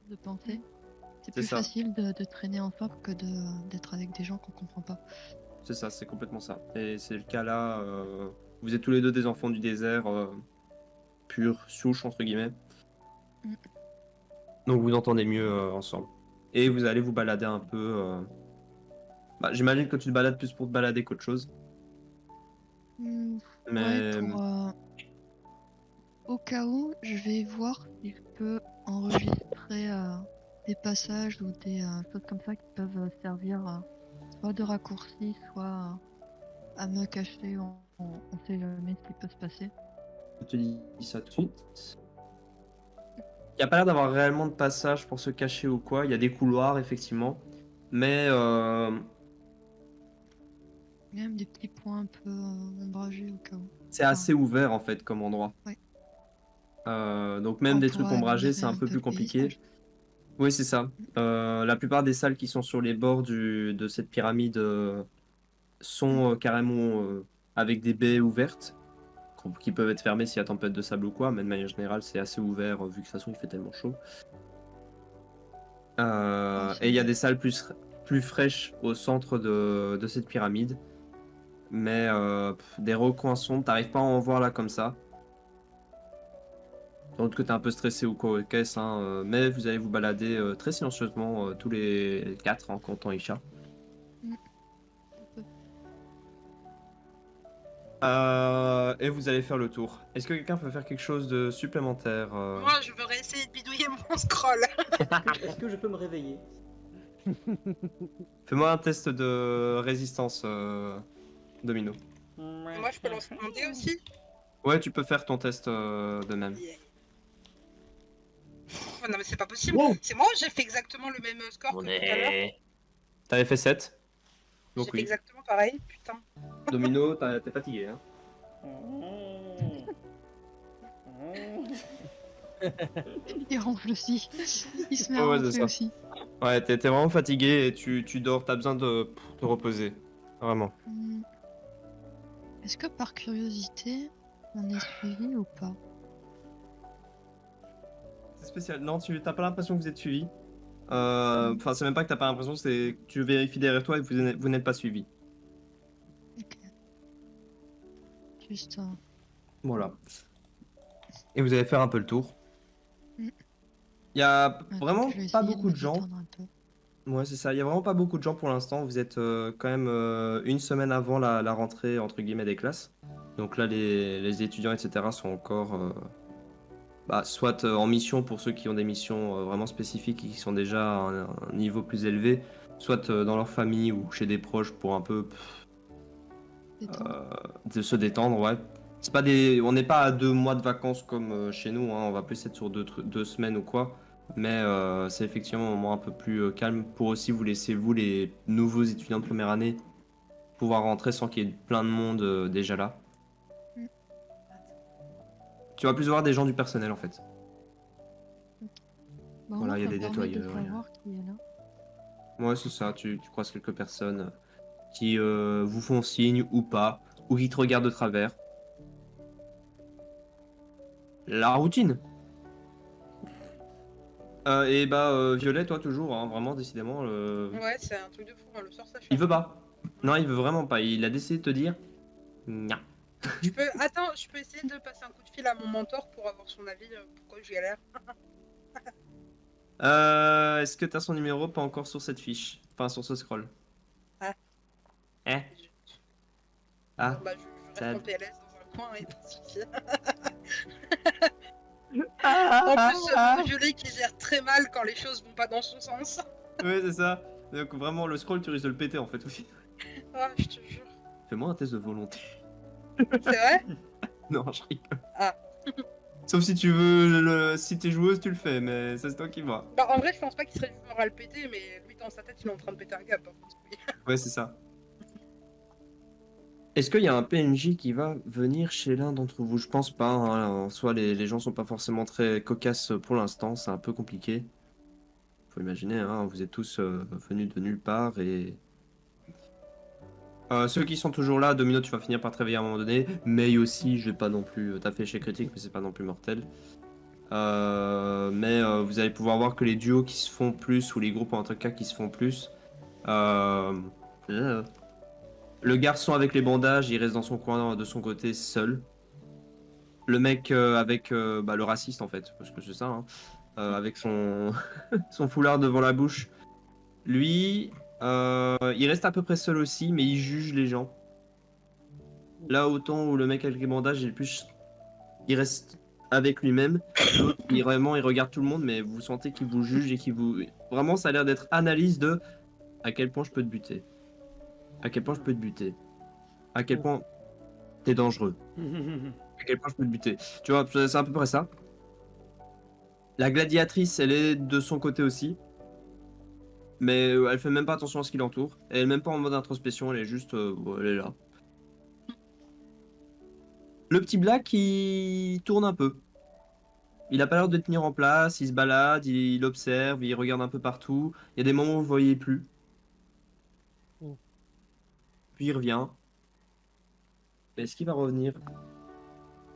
de penser. C'est C'est plus ça. facile de traîner ensemble que d'être avec des gens qu'on comprend pas. C'est ça, c'est complètement ça. Et c'est le cas là. Vous êtes tous les deux des enfants du désert, pure souche, entre guillemets. Mm. Donc vous entendez mieux ensemble. Et vous allez vous balader un peu. Bah, j'imagine que tu te balades plus pour te balader qu'autre chose. Mais Ouais, au cas où, je vais voir si je peux enregistrer des passages ou des choses comme ça qui peuvent servir soit de raccourci, soit à me cacher. On sait jamais ce qui peut se passer. je te dis ça tout de suite. Il n'y a pas l'air d'avoir réellement de passage pour se cacher ou quoi. Il y a des couloirs, effectivement. Mais Même des petits points un peu ombragés au cas où. c'est assez ouvert en fait comme endroit. Ouais. Donc même On des trucs pourra ombragés, admirer c'est un peu peu plus le compliqué. paysage. Oui, c'est ça. La plupart des salles qui sont sur les bords de cette pyramide sont carrément avec des baies ouvertes qui peuvent être fermées s'il y a tempête de sable ou quoi, mais de manière générale, c'est assez ouvert vu que de toute façon il fait tellement chaud. Et il y a des salles plus fraîches au centre de cette pyramide, mais des recoins sombres, t'arrives pas à en voir là comme ça. Sans doute que t'es un peu stressé ou quoi aux caisses, hein, mais vous allez vous balader très silencieusement tous les 4 en comptant Isha. Et vous allez faire le tour. Est-ce que quelqu'un peut faire quelque chose de supplémentaire Moi, je veux réessayer de bidouiller mon scroll. Est-ce que je peux me réveiller? Fais-moi un test de résistance, Domino. Moi, je peux lancer mon dé aussi. Ouais, tu peux faire ton test de même. Yeah. Oh, non, mais c'est pas possible. Wow. C'est moi, j'ai fait exactement le même score que tout à l'heure. T'avais fait 7. J'ai Donc fait oui. exactement pareil, putain. Domino, t'es fatigué, hein. Il ronfle aussi. Il se met Ouais, à ouais, c'est ronfler ça. aussi. Ouais, t'es vraiment fatigué et tu dors, t'as besoin de te reposer. Vraiment. Est-ce que par curiosité, on est suivi ou pas? C'est spécial. Non, t'as pas l'impression que vous êtes suivi. Enfin, c'est même pas que t'as pas l'impression, c'est que tu vérifies derrière toi et que vous n'êtes pas suivi. Ok. Juste. Voilà. Et vous allez faire un peu le tour. Mm. Il y a Donc, vraiment je vais pas essayer de beaucoup me de gens. détendre un peu. Ouais, c'est ça. Il y a vraiment pas beaucoup de gens pour l'instant. Vous êtes quand même une semaine avant la rentrée entre guillemets des classes. Donc là, les étudiants, etc. sont encore soit en mission pour ceux qui ont des missions vraiment spécifiques et qui sont déjà à un niveau plus élevé, soit dans leur famille ou chez des proches pour un peu de se détendre. Ouais. C'est pas on n'est pas à 2 mois de vacances comme chez nous. Hein. On va plus être sur 2 semaines ou quoi. Mais c'est effectivement un moment un peu plus calme pour aussi vous laisser, vous, les nouveaux étudiants de première année, pouvoir rentrer sans qu'il y ait plein de monde déjà là. Tu vas plus voir des gens du personnel en fait. Bah, Voilà, moi, il y a ça des me permet de nettoyeurs, il y a- savoir qui est là. Ouais, c'est ça, tu croises quelques personnes qui vous font signe ou pas, ou qui te regardent de travers. La routine. Violet, toi toujours, hein, vraiment, décidément. Ouais, c'est un truc de fou, hein, le sort ça fait. Il veut pas. Non, il veut vraiment pas. Il a décidé de te dire. Nya. Attends, je peux essayer de passer un coup de fil à mon mentor pour avoir son avis, pourquoi je galère. Est-ce que t'as son numéro pas encore sur cette fiche? Enfin, sur ce scroll. Ah. Ah. Bah, je reste ça- en PLS dans un points et pas de soucis. Ah, En plus, le violet qui gère très mal quand les choses vont pas dans son sens. Ouais, c'est ça. Donc vraiment, le scroll, tu risques de le péter en fait aussi. Ah, je te jure. Fais-moi un test de volonté. C'est vrai? Non, je rigole. Ah. Sauf si tu veux, si t'es joueuse, tu le fais, mais c'est toi qui vois. Bah, en vrai, je pense pas qu'il serait du genre à le péter, mais lui, dans sa tête, il est en train de péter un gap. Par contre. Oui. Ouais, c'est ça. Est-ce qu'il y a un PNJ qui va venir chez l'un d'entre vous? Je pense pas. Hein. En soi, les gens sont pas forcément très cocasses pour l'instant. C'est un peu compliqué. Faut imaginer, hein, vous êtes tous venus de nulle part et. Ceux qui sont toujours là, Domino, tu vas finir par te réveiller à un moment donné. May aussi, je vais pas non plus. T'as fait chez Critique, mais c'est pas non plus mortel. Mais vous allez pouvoir voir que les duos qui se font plus, ou les groupes en tout cas qui se font plus. Le garçon avec les bandages, il reste dans son coin de son côté seul. Le mec avec le raciste en fait, parce que c'est ça, hein, avec son son foulard devant la bouche. Lui, il reste à peu près seul aussi, mais il juge les gens. Là, autant où le mec avec les bandages, il reste avec lui-même. L'autre, il regarde tout le monde, mais vous sentez qu'il vous juge et qu'il vous... Vraiment, ça a l'air d'être analyse de à quel point je peux te buter. À quel point je peux te buter. À quel point t'es dangereux. À quel point je peux te buter. Tu vois, c'est à peu près ça. La gladiatrice, elle est de son côté aussi. Mais elle fait même pas attention à ce qui l'entoure. Elle est même pas en mode introspection, elle est juste... elle est là. Le petit Black, il tourne un peu. Il a pas l'air de tenir en place, il se balade, il observe, il regarde un peu partout. Il y a des moments où vous ne voyez plus. Puis il revient. Mais est-ce qu'il va revenir?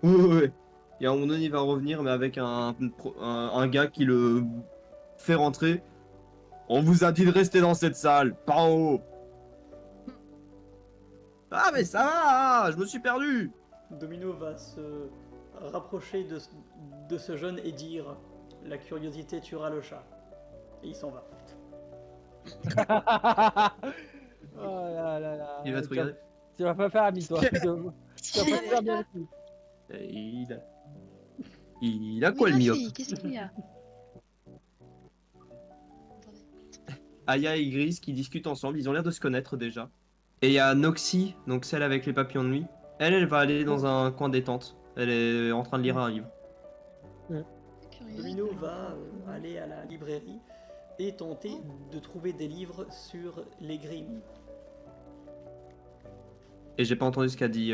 Ouais. Et à un moment donné, il va revenir, mais avec un gars qui le fait rentrer. On vous a dit de rester dans cette salle, pas en haut. Ah mais ça va, je me suis perdu. Domino va se rapprocher de ce jeune et dire « La curiosité tuera le chat ». Et il s'en va. Oh là là là. Il va te regarder. Tu vas pas faire ami toi. Tu vas pas faire bien avec lui. Il a quoi le myope? Qu'est-ce qu'il y a? Aya et Gris qui discutent ensemble, ils ont l'air de se connaître déjà. Et il y a Noxy, donc celle avec les papillons de nuit. Elle va aller dans un coin détente. Elle est en train de lire un livre. Domino va aller à la librairie et tenter de trouver des livres sur les Grimm. Et j'ai pas entendu ce qu'a dit.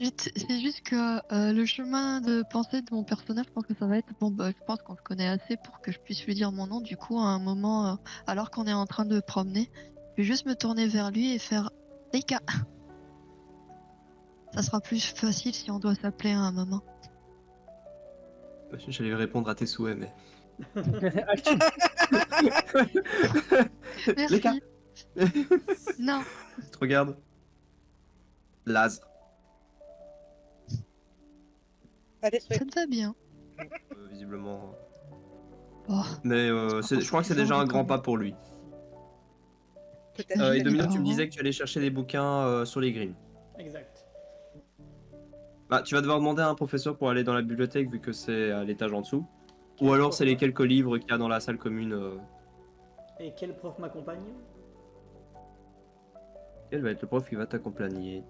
C'est juste que le chemin de pensée de mon personnage, je pense que ça va être bon. Bah, je pense qu'on se connaît assez pour que je puisse lui dire mon nom. Du coup, à un moment, alors qu'on est en train de promener, je vais juste me tourner vers lui et faire Reika. Ça sera plus facile si on doit s'appeler à un moment. J'allais répondre à tes souhaits, mais. Merci. Non. Tu te regardes. Laz. Allez, Ça te va bien. Visiblement. Oh. Mais je crois que c'est déjà un grand pas pour lui. peut-être. Et Domino, tu me parents. disais que tu allais chercher des bouquins sur les Grimm. Exact. Bah, tu vas devoir demander à un professeur pour aller dans la bibliothèque vu que c'est à l'étage en dessous. Ou alors c'est les quelques livres qu'il y a dans la salle commune. Et quel prof m'accompagne? Quel va être le prof qui va t'accompagner?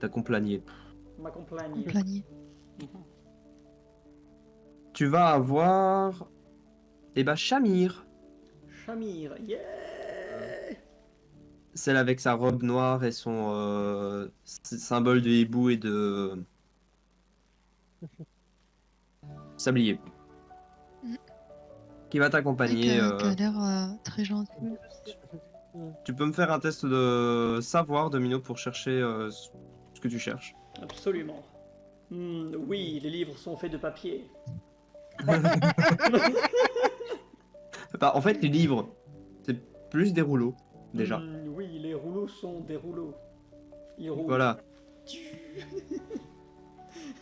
M'accompagne. Compagnie. Tu vas avoir... Eh bah Shamir. Shamir, yeah! Celle avec sa robe noire et son symbole de hibou et de... sablier. Qui va t'accompagner. Qui a l'air très gentil. Tu peux me faire un test de savoir, Domino, pour chercher ce que tu cherches. Absolument. Oui, les livres sont faits de papier. Bah, en fait, les livres, c'est plus des rouleaux, déjà. Oui, les rouleaux sont des rouleaux. Ils roulent. Voilà.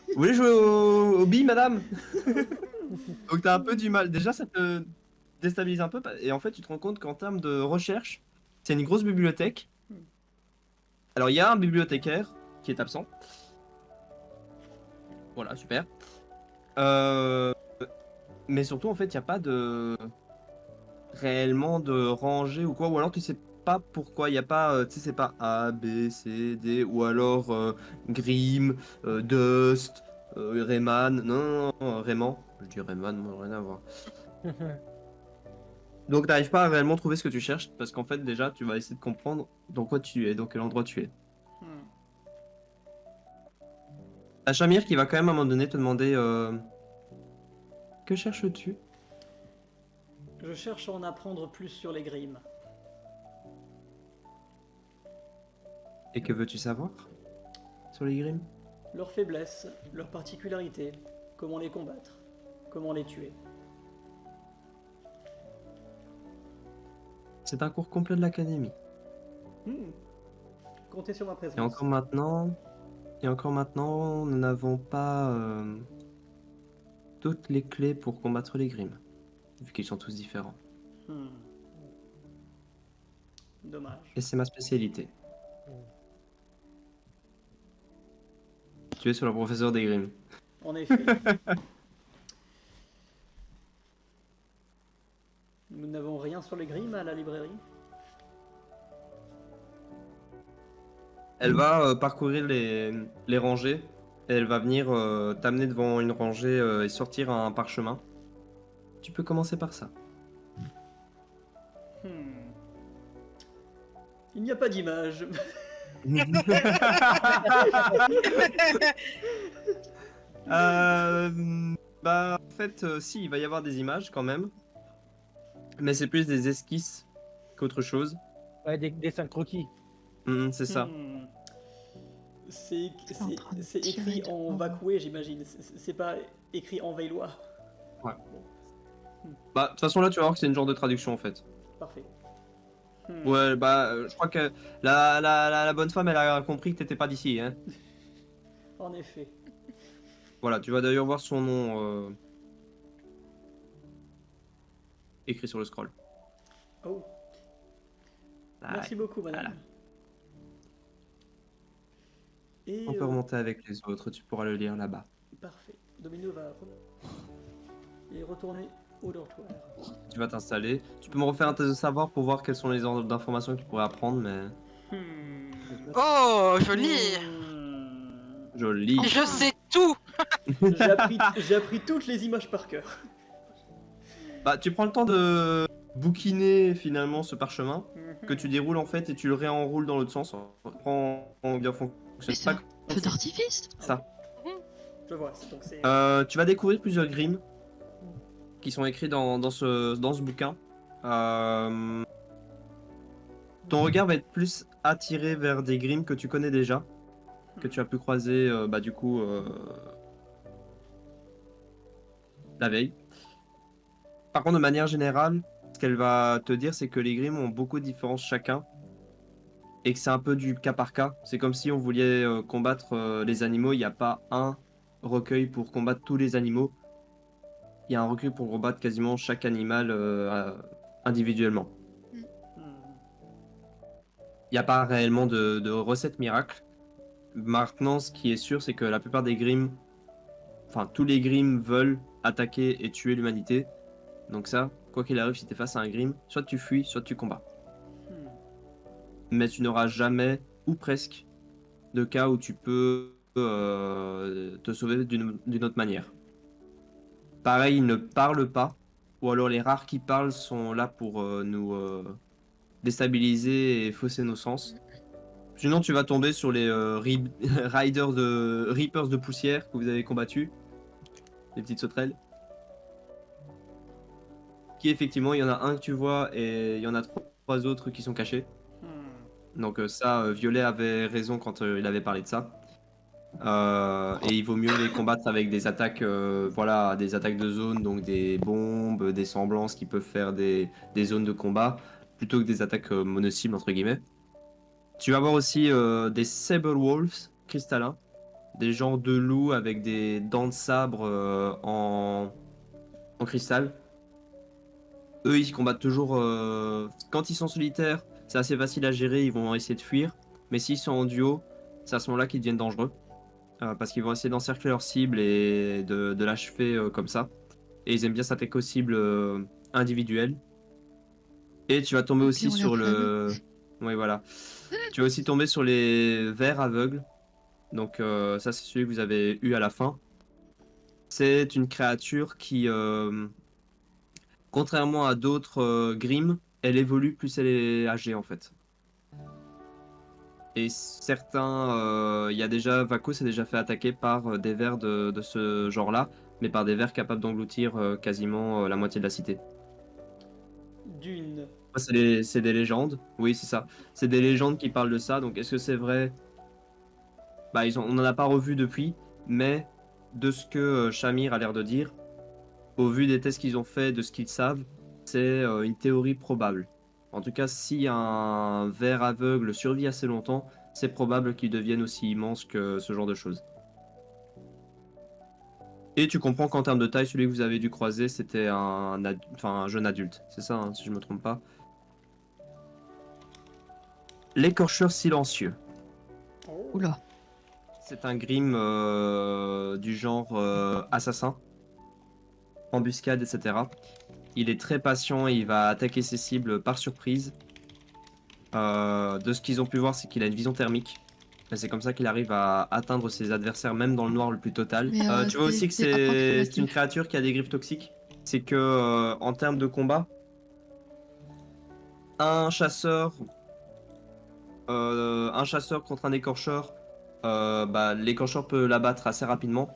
Vous voulez jouer aux billes, madame? Donc t'as un peu du mal. Déjà, ça te déstabilise un peu. Et en fait, tu te rends compte qu'en termes de recherche, c'est une grosse bibliothèque. Alors, il y a un bibliothécaire qui est absent. Voilà, super. Mais surtout, en fait, il n'y a pas de réellement de rangée ou quoi. Ou alors, tu sais pas pourquoi. Il n'y a pas, tu sais, c'est pas A, B, C, D. Ou alors Grimm, Dust, Rayman. Non, non, Rayman. Je dis Rayman, moi, rien à voir. Donc, t'arrives pas à réellement trouver ce que tu cherches. Parce qu'en fait, déjà, tu vas essayer de comprendre dans quoi tu es, dans quel endroit tu es. Hmm. T'as Shamir qui va quand même à un moment donné te demander que cherches-tu? Je cherche à en apprendre plus sur les Grimm. Et que veux-tu savoir sur les Grimm? Leurs faiblesses, leurs particularités, comment les combattre, comment les tuer. C'est un cours complet de l'académie. Hmm. Comptez sur ma présence. Et encore maintenant, nous n'avons pas toutes les clés pour combattre les Grimm, vu qu'ils sont tous différents. Hmm. Dommage. Et c'est ma spécialité. Tu es sur le professeur des Grimm. En effet. Nous n'avons rien sur les Grimm à la librairie. Elle va parcourir les rangées et elle va venir t'amener devant une rangée et sortir un parchemin. Tu peux commencer par ça. Hmm. Il n'y a pas d'image. Bah, en fait, si, il va y avoir des images quand même. Mais c'est plus des esquisses qu'autre chose. Ouais, des dessins croquis. C'est ça. Hmm. C'est en train de tirer écrit de en moi. vakoué, j'imagine. C'est pas écrit en veillois. Bah, de toute façon, là, tu vas voir que c'est une genre de traduction en fait. Parfait. Hmm. Ouais, bah, je crois que la bonne femme, elle a compris que t'étais pas d'ici, hein. En effet. Voilà, tu vas d'ailleurs voir son nom écrit sur le scroll. Oh, Ah, merci beaucoup, madame. voilà. Et On peut remonter avec les autres, tu pourras le lire là-bas. parfait. Domino va et retourner au dortoir. Tu vas t'installer. Tu peux me refaire un test de savoir pour voir quelles sont les ordres d'informations que tu pourrais apprendre, mais Hmm. Oh, joli. joli. Je sais tout. J'ai appris toutes les images par cœur. Bah, tu prends le temps de bouquiner finalement ce parchemin que tu déroules en fait et tu le réenroules dans l'autre sens. On prend en bien fonctionne Mais c'est pas un feu d'artifice. ça. Je vois, donc c'est... Tu vas découvrir plusieurs Grimm qui sont écrits dans ce bouquin. Ton regard va être plus attiré vers des Grimm que tu connais déjà, que tu as pu croiser bah, du coup la veille. Par contre, de manière générale, ce qu'elle va te dire, c'est que les Grimm ont beaucoup de différences chacun et que c'est un peu du cas par cas. C'est comme si on voulait combattre les animaux, il n'y a pas un recueil pour combattre tous les animaux. Il y a un recueil pour combattre quasiment chaque animal individuellement. Il n'y a pas réellement de recette miracle. Maintenant, ce qui est sûr, c'est que la plupart des Grimm, enfin tous les Grimm veulent attaquer et tuer l'humanité. Donc ça, quoi qu'il arrive, si tu es face à un Grimm, soit tu fuis, soit tu combats. Mais tu n'auras jamais, ou presque, de cas où tu peux te sauver d'une autre manière. Pareil, ils ne parlent pas, ou alors les rares qui parlent sont là pour nous déstabiliser et fausser nos sens. Sinon, tu vas tomber sur les Reapers de poussière que vous avez combattus, les petites sauterelles. Qui effectivement, il y en a un que tu vois et il y en a trois autres qui sont cachés. Donc ça, Violet avait raison quand il avait parlé de ça. Et il vaut mieux les combattre avec des attaques, voilà, des attaques de zone, donc des bombes, des semblances qui peuvent faire des zones de combat, plutôt que des attaques mono-cibles entre guillemets. Tu vas avoir aussi des Saber Wolves cristallins, des genres de loups avec des dents de sabre en cristal. Eux, ils combattent toujours. Quand ils sont solitaires, c'est assez facile à gérer, ils vont essayer de fuir. Mais s'ils sont en duo, c'est à ce moment-là qu'ils deviennent dangereux. parce qu'ils vont essayer d'encercler leur cible et de l'achever comme ça. Et ils aiment bien s'attaquer aux cibles individuelles. Et tu vas tomber Ok, aussi on l'a sur le... Oui, voilà. Tu vas aussi tomber sur les vers aveugles. Donc ça, c'est celui que vous avez eu à la fin. C'est une créature qui, contrairement à d'autres Grimm, elle évolue plus elle est âgée en fait. Et certains, il y a déjà, Vaco s'est déjà fait attaquer par des vers de ce genre-là, mais par des vers capables d'engloutir quasiment la moitié de la cité. D'une. C'est des légendes, oui c'est ça. C'est des légendes qui parlent de ça, donc est-ce que c'est vrai? Bah on n'en a pas revu depuis, mais de ce que Shamir a l'air de dire, au vu des tests qu'ils ont fait, de ce qu'ils savent, c'est une théorie probable. En tout cas, si un ver aveugle survit assez longtemps, c'est probable qu'il devienne aussi immense que ce genre de choses. Et tu comprends qu'en termes de taille, celui que vous avez dû croiser, c'était un jeune adulte. C'est ça, hein, si je me trompe pas. L'écorcheur silencieux. Oula. C'est un Grimm du genre assassin, embuscade, etc. Il est très patient et il va attaquer ses cibles par surprise. De ce qu'ils ont pu voir, c'est qu'il a une vision thermique. Et c'est comme ça qu'il arrive à atteindre ses adversaires, même dans le noir le plus total. Mais, Tu vois aussi que c'est c'est approximatif. une créature qui a des griffes toxiques. C'est que en termes de combat, un chasseur contre un écorcheur, l'écorcheur peut l'abattre assez rapidement.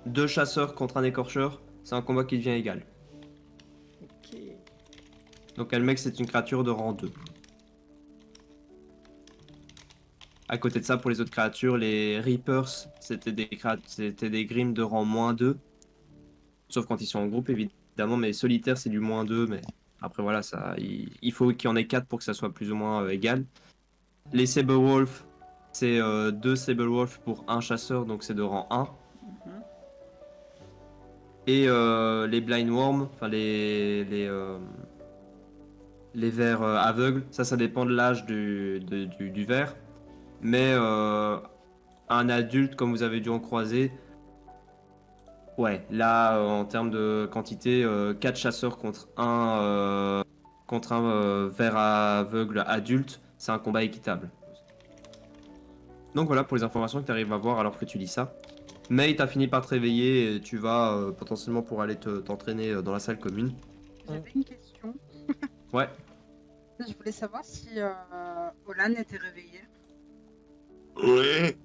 Deux chasseurs contre un écorcheur, c'est un combat qui devient égal. Ok. Donc le mec, c'est une créature de rang 2. À côté de ça, pour les autres créatures, les Reapers, c'était des Grimm de rang -2. Sauf quand ils sont en groupe, évidemment, mais solitaire, c'est du -2. Mais après, voilà, il faut qu'il y en ait 4 pour que ça soit plus ou moins égal. Les Saberwolf, c'est 2 Saberwolf pour un chasseur, donc c'est de rang 1. Mhm. Et les Blind Worm, enfin les vers aveugles, ça dépend de l'âge du ver. Mais un adulte, comme vous avez dû en croiser, ouais, là, en termes de quantité, 4 chasseurs contre un ver aveugle adulte, c'est un combat équitable. Donc voilà pour les informations que tu arrives à voir alors que tu lis ça. Mais t'as fini par te réveiller et tu vas potentiellement pour aller t'entraîner dans la salle commune. J'avais une question. Ouais. Je voulais savoir si Olan était réveillé. Ouais.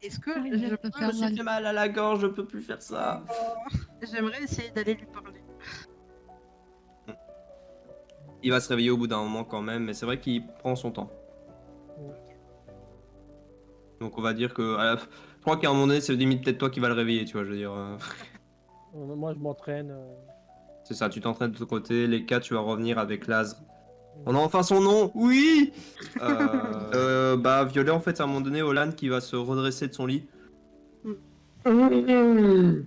Est-ce que Ah, il vient je de me peux... faire mal. J'ai mal à la gorge, je peux plus faire ça. J'aimerais essayer d'aller lui parler. Il va se réveiller au bout d'un moment quand même, mais c'est vrai qu'il prend son temps. Donc on va dire que... je crois qu'à un moment donné, c'est limite peut-être toi qui va le réveiller, tu vois, je veux dire... Moi, je m'entraîne. C'est ça, tu t'entraînes de ton côté, les 4, tu vas revenir avec Lazre. On a enfin son nom. Oui. Violet, en fait, à un moment donné, Olan qui va se redresser de son lit. Y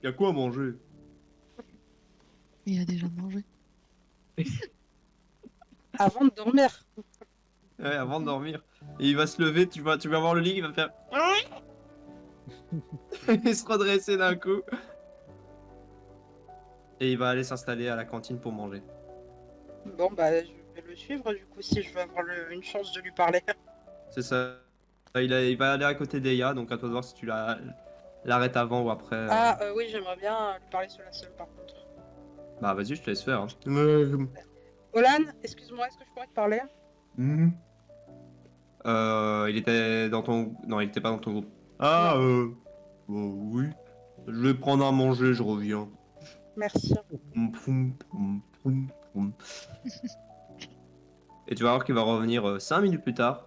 a quoi à manger? Il a déjà mangé. Avant de dormir. Ouais, avant de dormir. Et il va se lever, tu vas voir le lit, il va faire... et se redresser d'un coup. Et il va aller s'installer à la cantine pour manger. Bon, bah, je vais le suivre du coup si je veux avoir une chance de lui parler. C'est ça. Il va aller à côté d'Eya, donc à toi de voir si tu l'arrêtes avant ou après. Oui, j'aimerais bien lui parler seul à seul par contre. Bah vas-y, je te laisse faire. Hein. Olan, excuse-moi, est-ce que je pourrais te parler? Il était dans ton... Non, il était pas dans ton groupe. Ah, oui. Je vais prendre à manger, je reviens. Merci. Et tu vas voir qu'il va revenir 5 minutes plus tard.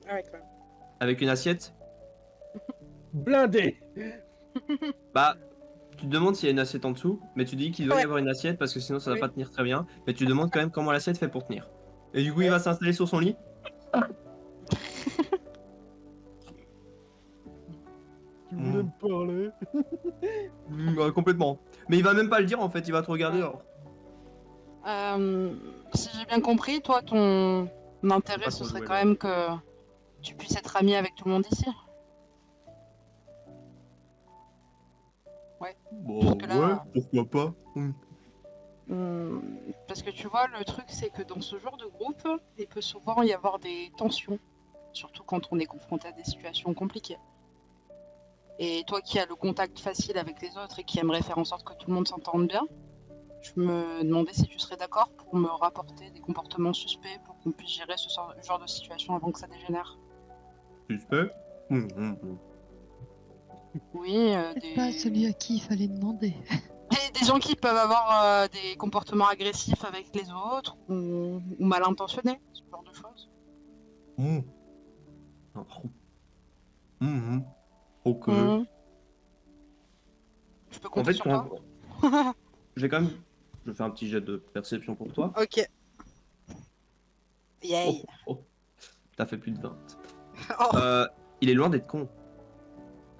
Ah ouais, quand même. Avec une assiette. Blindé. Bah, tu te demandes s'il y a une assiette en dessous, mais tu dis qu'il doit y Ouais. avoir une assiette parce que sinon ça va Oui. pas tenir très bien. Mais tu demandes quand même comment l'assiette fait pour tenir. Et du coup, il va s'installer sur son lit. Tu voulais me parler? Complètement. Mais il va même pas le dire en fait, il va te regarder. Alors. Si j'ai bien compris, toi, ton intérêt, Pas ce trop serait jouer, quand là. même que tu puisses être ami avec tout le monde ici. Bon, Parce que là- pourquoi pas. Parce que tu vois, le truc, c'est que dans ce genre de groupe, il peut souvent y avoir des tensions. Surtout quand on est confronté à des situations compliquées. Et toi qui as le contact facile avec les autres et qui aimerais faire en sorte que tout le monde s'entende bien, je me demandais si tu serais d'accord pour me rapporter des comportements suspects pour qu'on puisse gérer ce genre de situation avant que ça dégénère. Suspect. Oui, C'est pas celui à qui il fallait demander. des gens qui peuvent avoir des comportements agressifs avec les autres ou mal intentionnés, ce genre de choses. Ok. Je peux En compter fait, sur tu toi. je vais quand même. Je fais un petit jet de perception pour toi. Ok. Oh, Yay. oh. T'as fait plus de 20. Oh. Il est loin d'être con.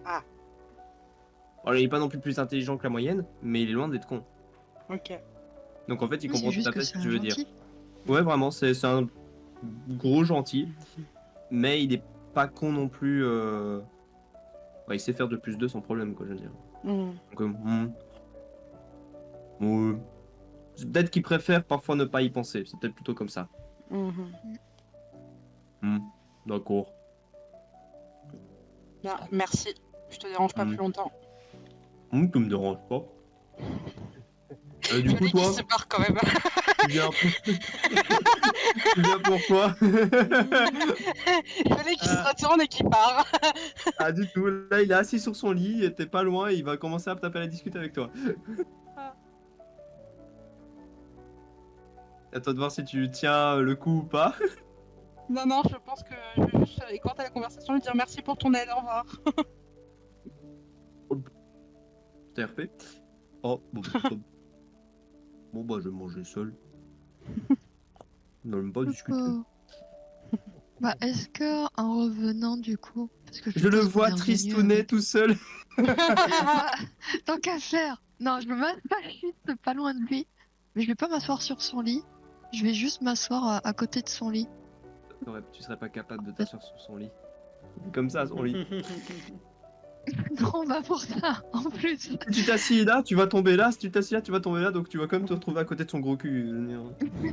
Ah. Alors, il est pas non plus plus intelligent que la moyenne, mais il est loin d'être con. Ok. Donc en fait, il Oui, comprend c'est tout à juste que fait ce c'est que tu un veux dire. gentil. Ouais, vraiment, c'est un gros gentil, mais il est pas con non plus. Ouais, il sait faire de plus 2 sans problème, quoi, je veux dire. Donc, ouais. C'est peut-être qu'il préfère parfois ne pas y penser, c'est peut-être plutôt comme ça. D'accord. Bien, merci. Je te dérange pas plus longtemps. Tu me déranges pas. Du Je coup, l'ai qui toi, se barre quand même. tu viens pour... tu viens pourquoi Je l'ai qui se retourne et qui part. Ah, du tout. Là, il est assis sur son lit, et t'es pas loin, et il va commencer à taper à la discute avec toi. À toi de voir si tu tiens le coup ou pas. Non, je pense que je vais juste écourter la conversation et dire merci pour ton aide, au revoir. TRP. Oh, bon, bah, je vais manger seul. On n'a même pas discuté. Bah, est-ce que en revenant du coup, parce que Je le suppose qu'on vois est revenu tristouner avec- tout seul. Bah, tant qu'à faire. Non, je me m'assois juste pas loin de lui, mais je vais pas m'asseoir sur son lit. Je vais juste m'asseoir à côté de son lit. Tu serais pas capable de t'asseoir sur son lit. Comme ça, son lit. Non, bah pour ça, en plus. Si tu t'assis là, tu vas tomber là. Si tu t'assis là, tu vas tomber là. Donc tu vas quand même te retrouver à côté de son gros cul. Je veux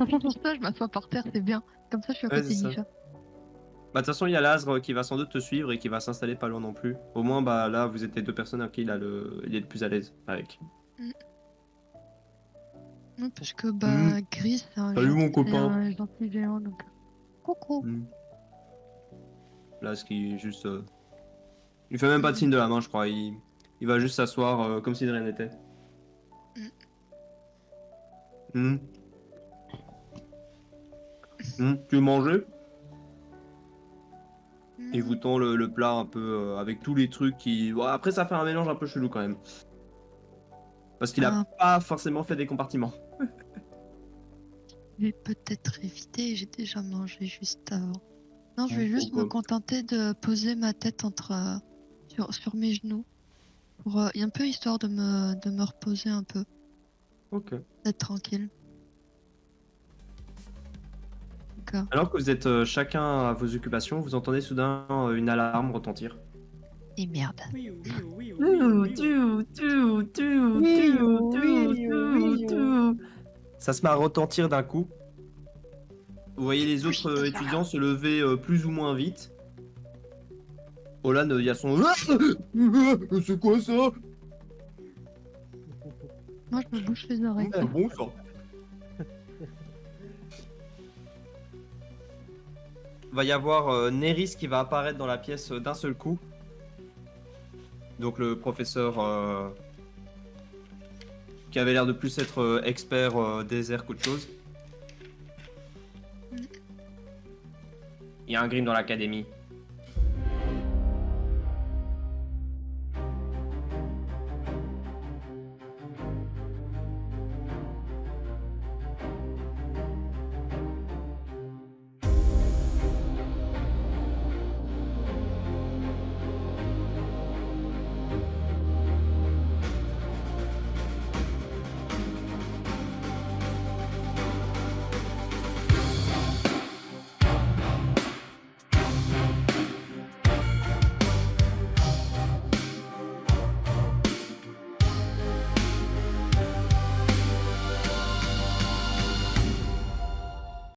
dire. Pour ça, je m'assois par terre, c'est bien. Comme ça, je suis à Ouais, côté c'est ça. d'Isha. Bah, de toute façon, il y a Lazre qui va sans doute te suivre et qui va s'installer pas loin non plus. Au moins, bah là, vous êtes les 2 personnes à qui il est le plus à l'aise avec. Non, parce que bah, Gris, c'est un Salut, mon gentil- copain. un gentil géant, donc. Coucou. Là, ce qui est juste. Il fait même pas de signe de la main, je crois. Il va juste s'asseoir comme si de rien n'était. Tu veux manger? Il vous tend le plat un peu avec tous les trucs qui. Bon, après, ça fait un mélange un peu chelou quand même. Parce qu'il a pas forcément fait des compartiments. Je vais peut-être éviter, j'ai déjà mangé juste avant. Non, je vais juste me pourquoi contenter de poser ma tête sur mes genoux. Pour, un peu histoire de me reposer un peu, Ok. d'être tranquille. D'accord. Alors que vous êtes chacun à vos occupations, vous entendez soudain une alarme retentir. Et merde. Ça se met à retentir d'un coup. Vous voyez les autres étudiants se lever plus ou moins vite. Olan, il y a son. C'est quoi ça? Moi, je me bouche les oreilles. C'est bon ça. Va y avoir Neris qui va apparaître dans la pièce d'un seul coup. Donc le professeur qui avait l'air de plus être expert désert qu'autre chose. Il y a un Grim dans l'académie.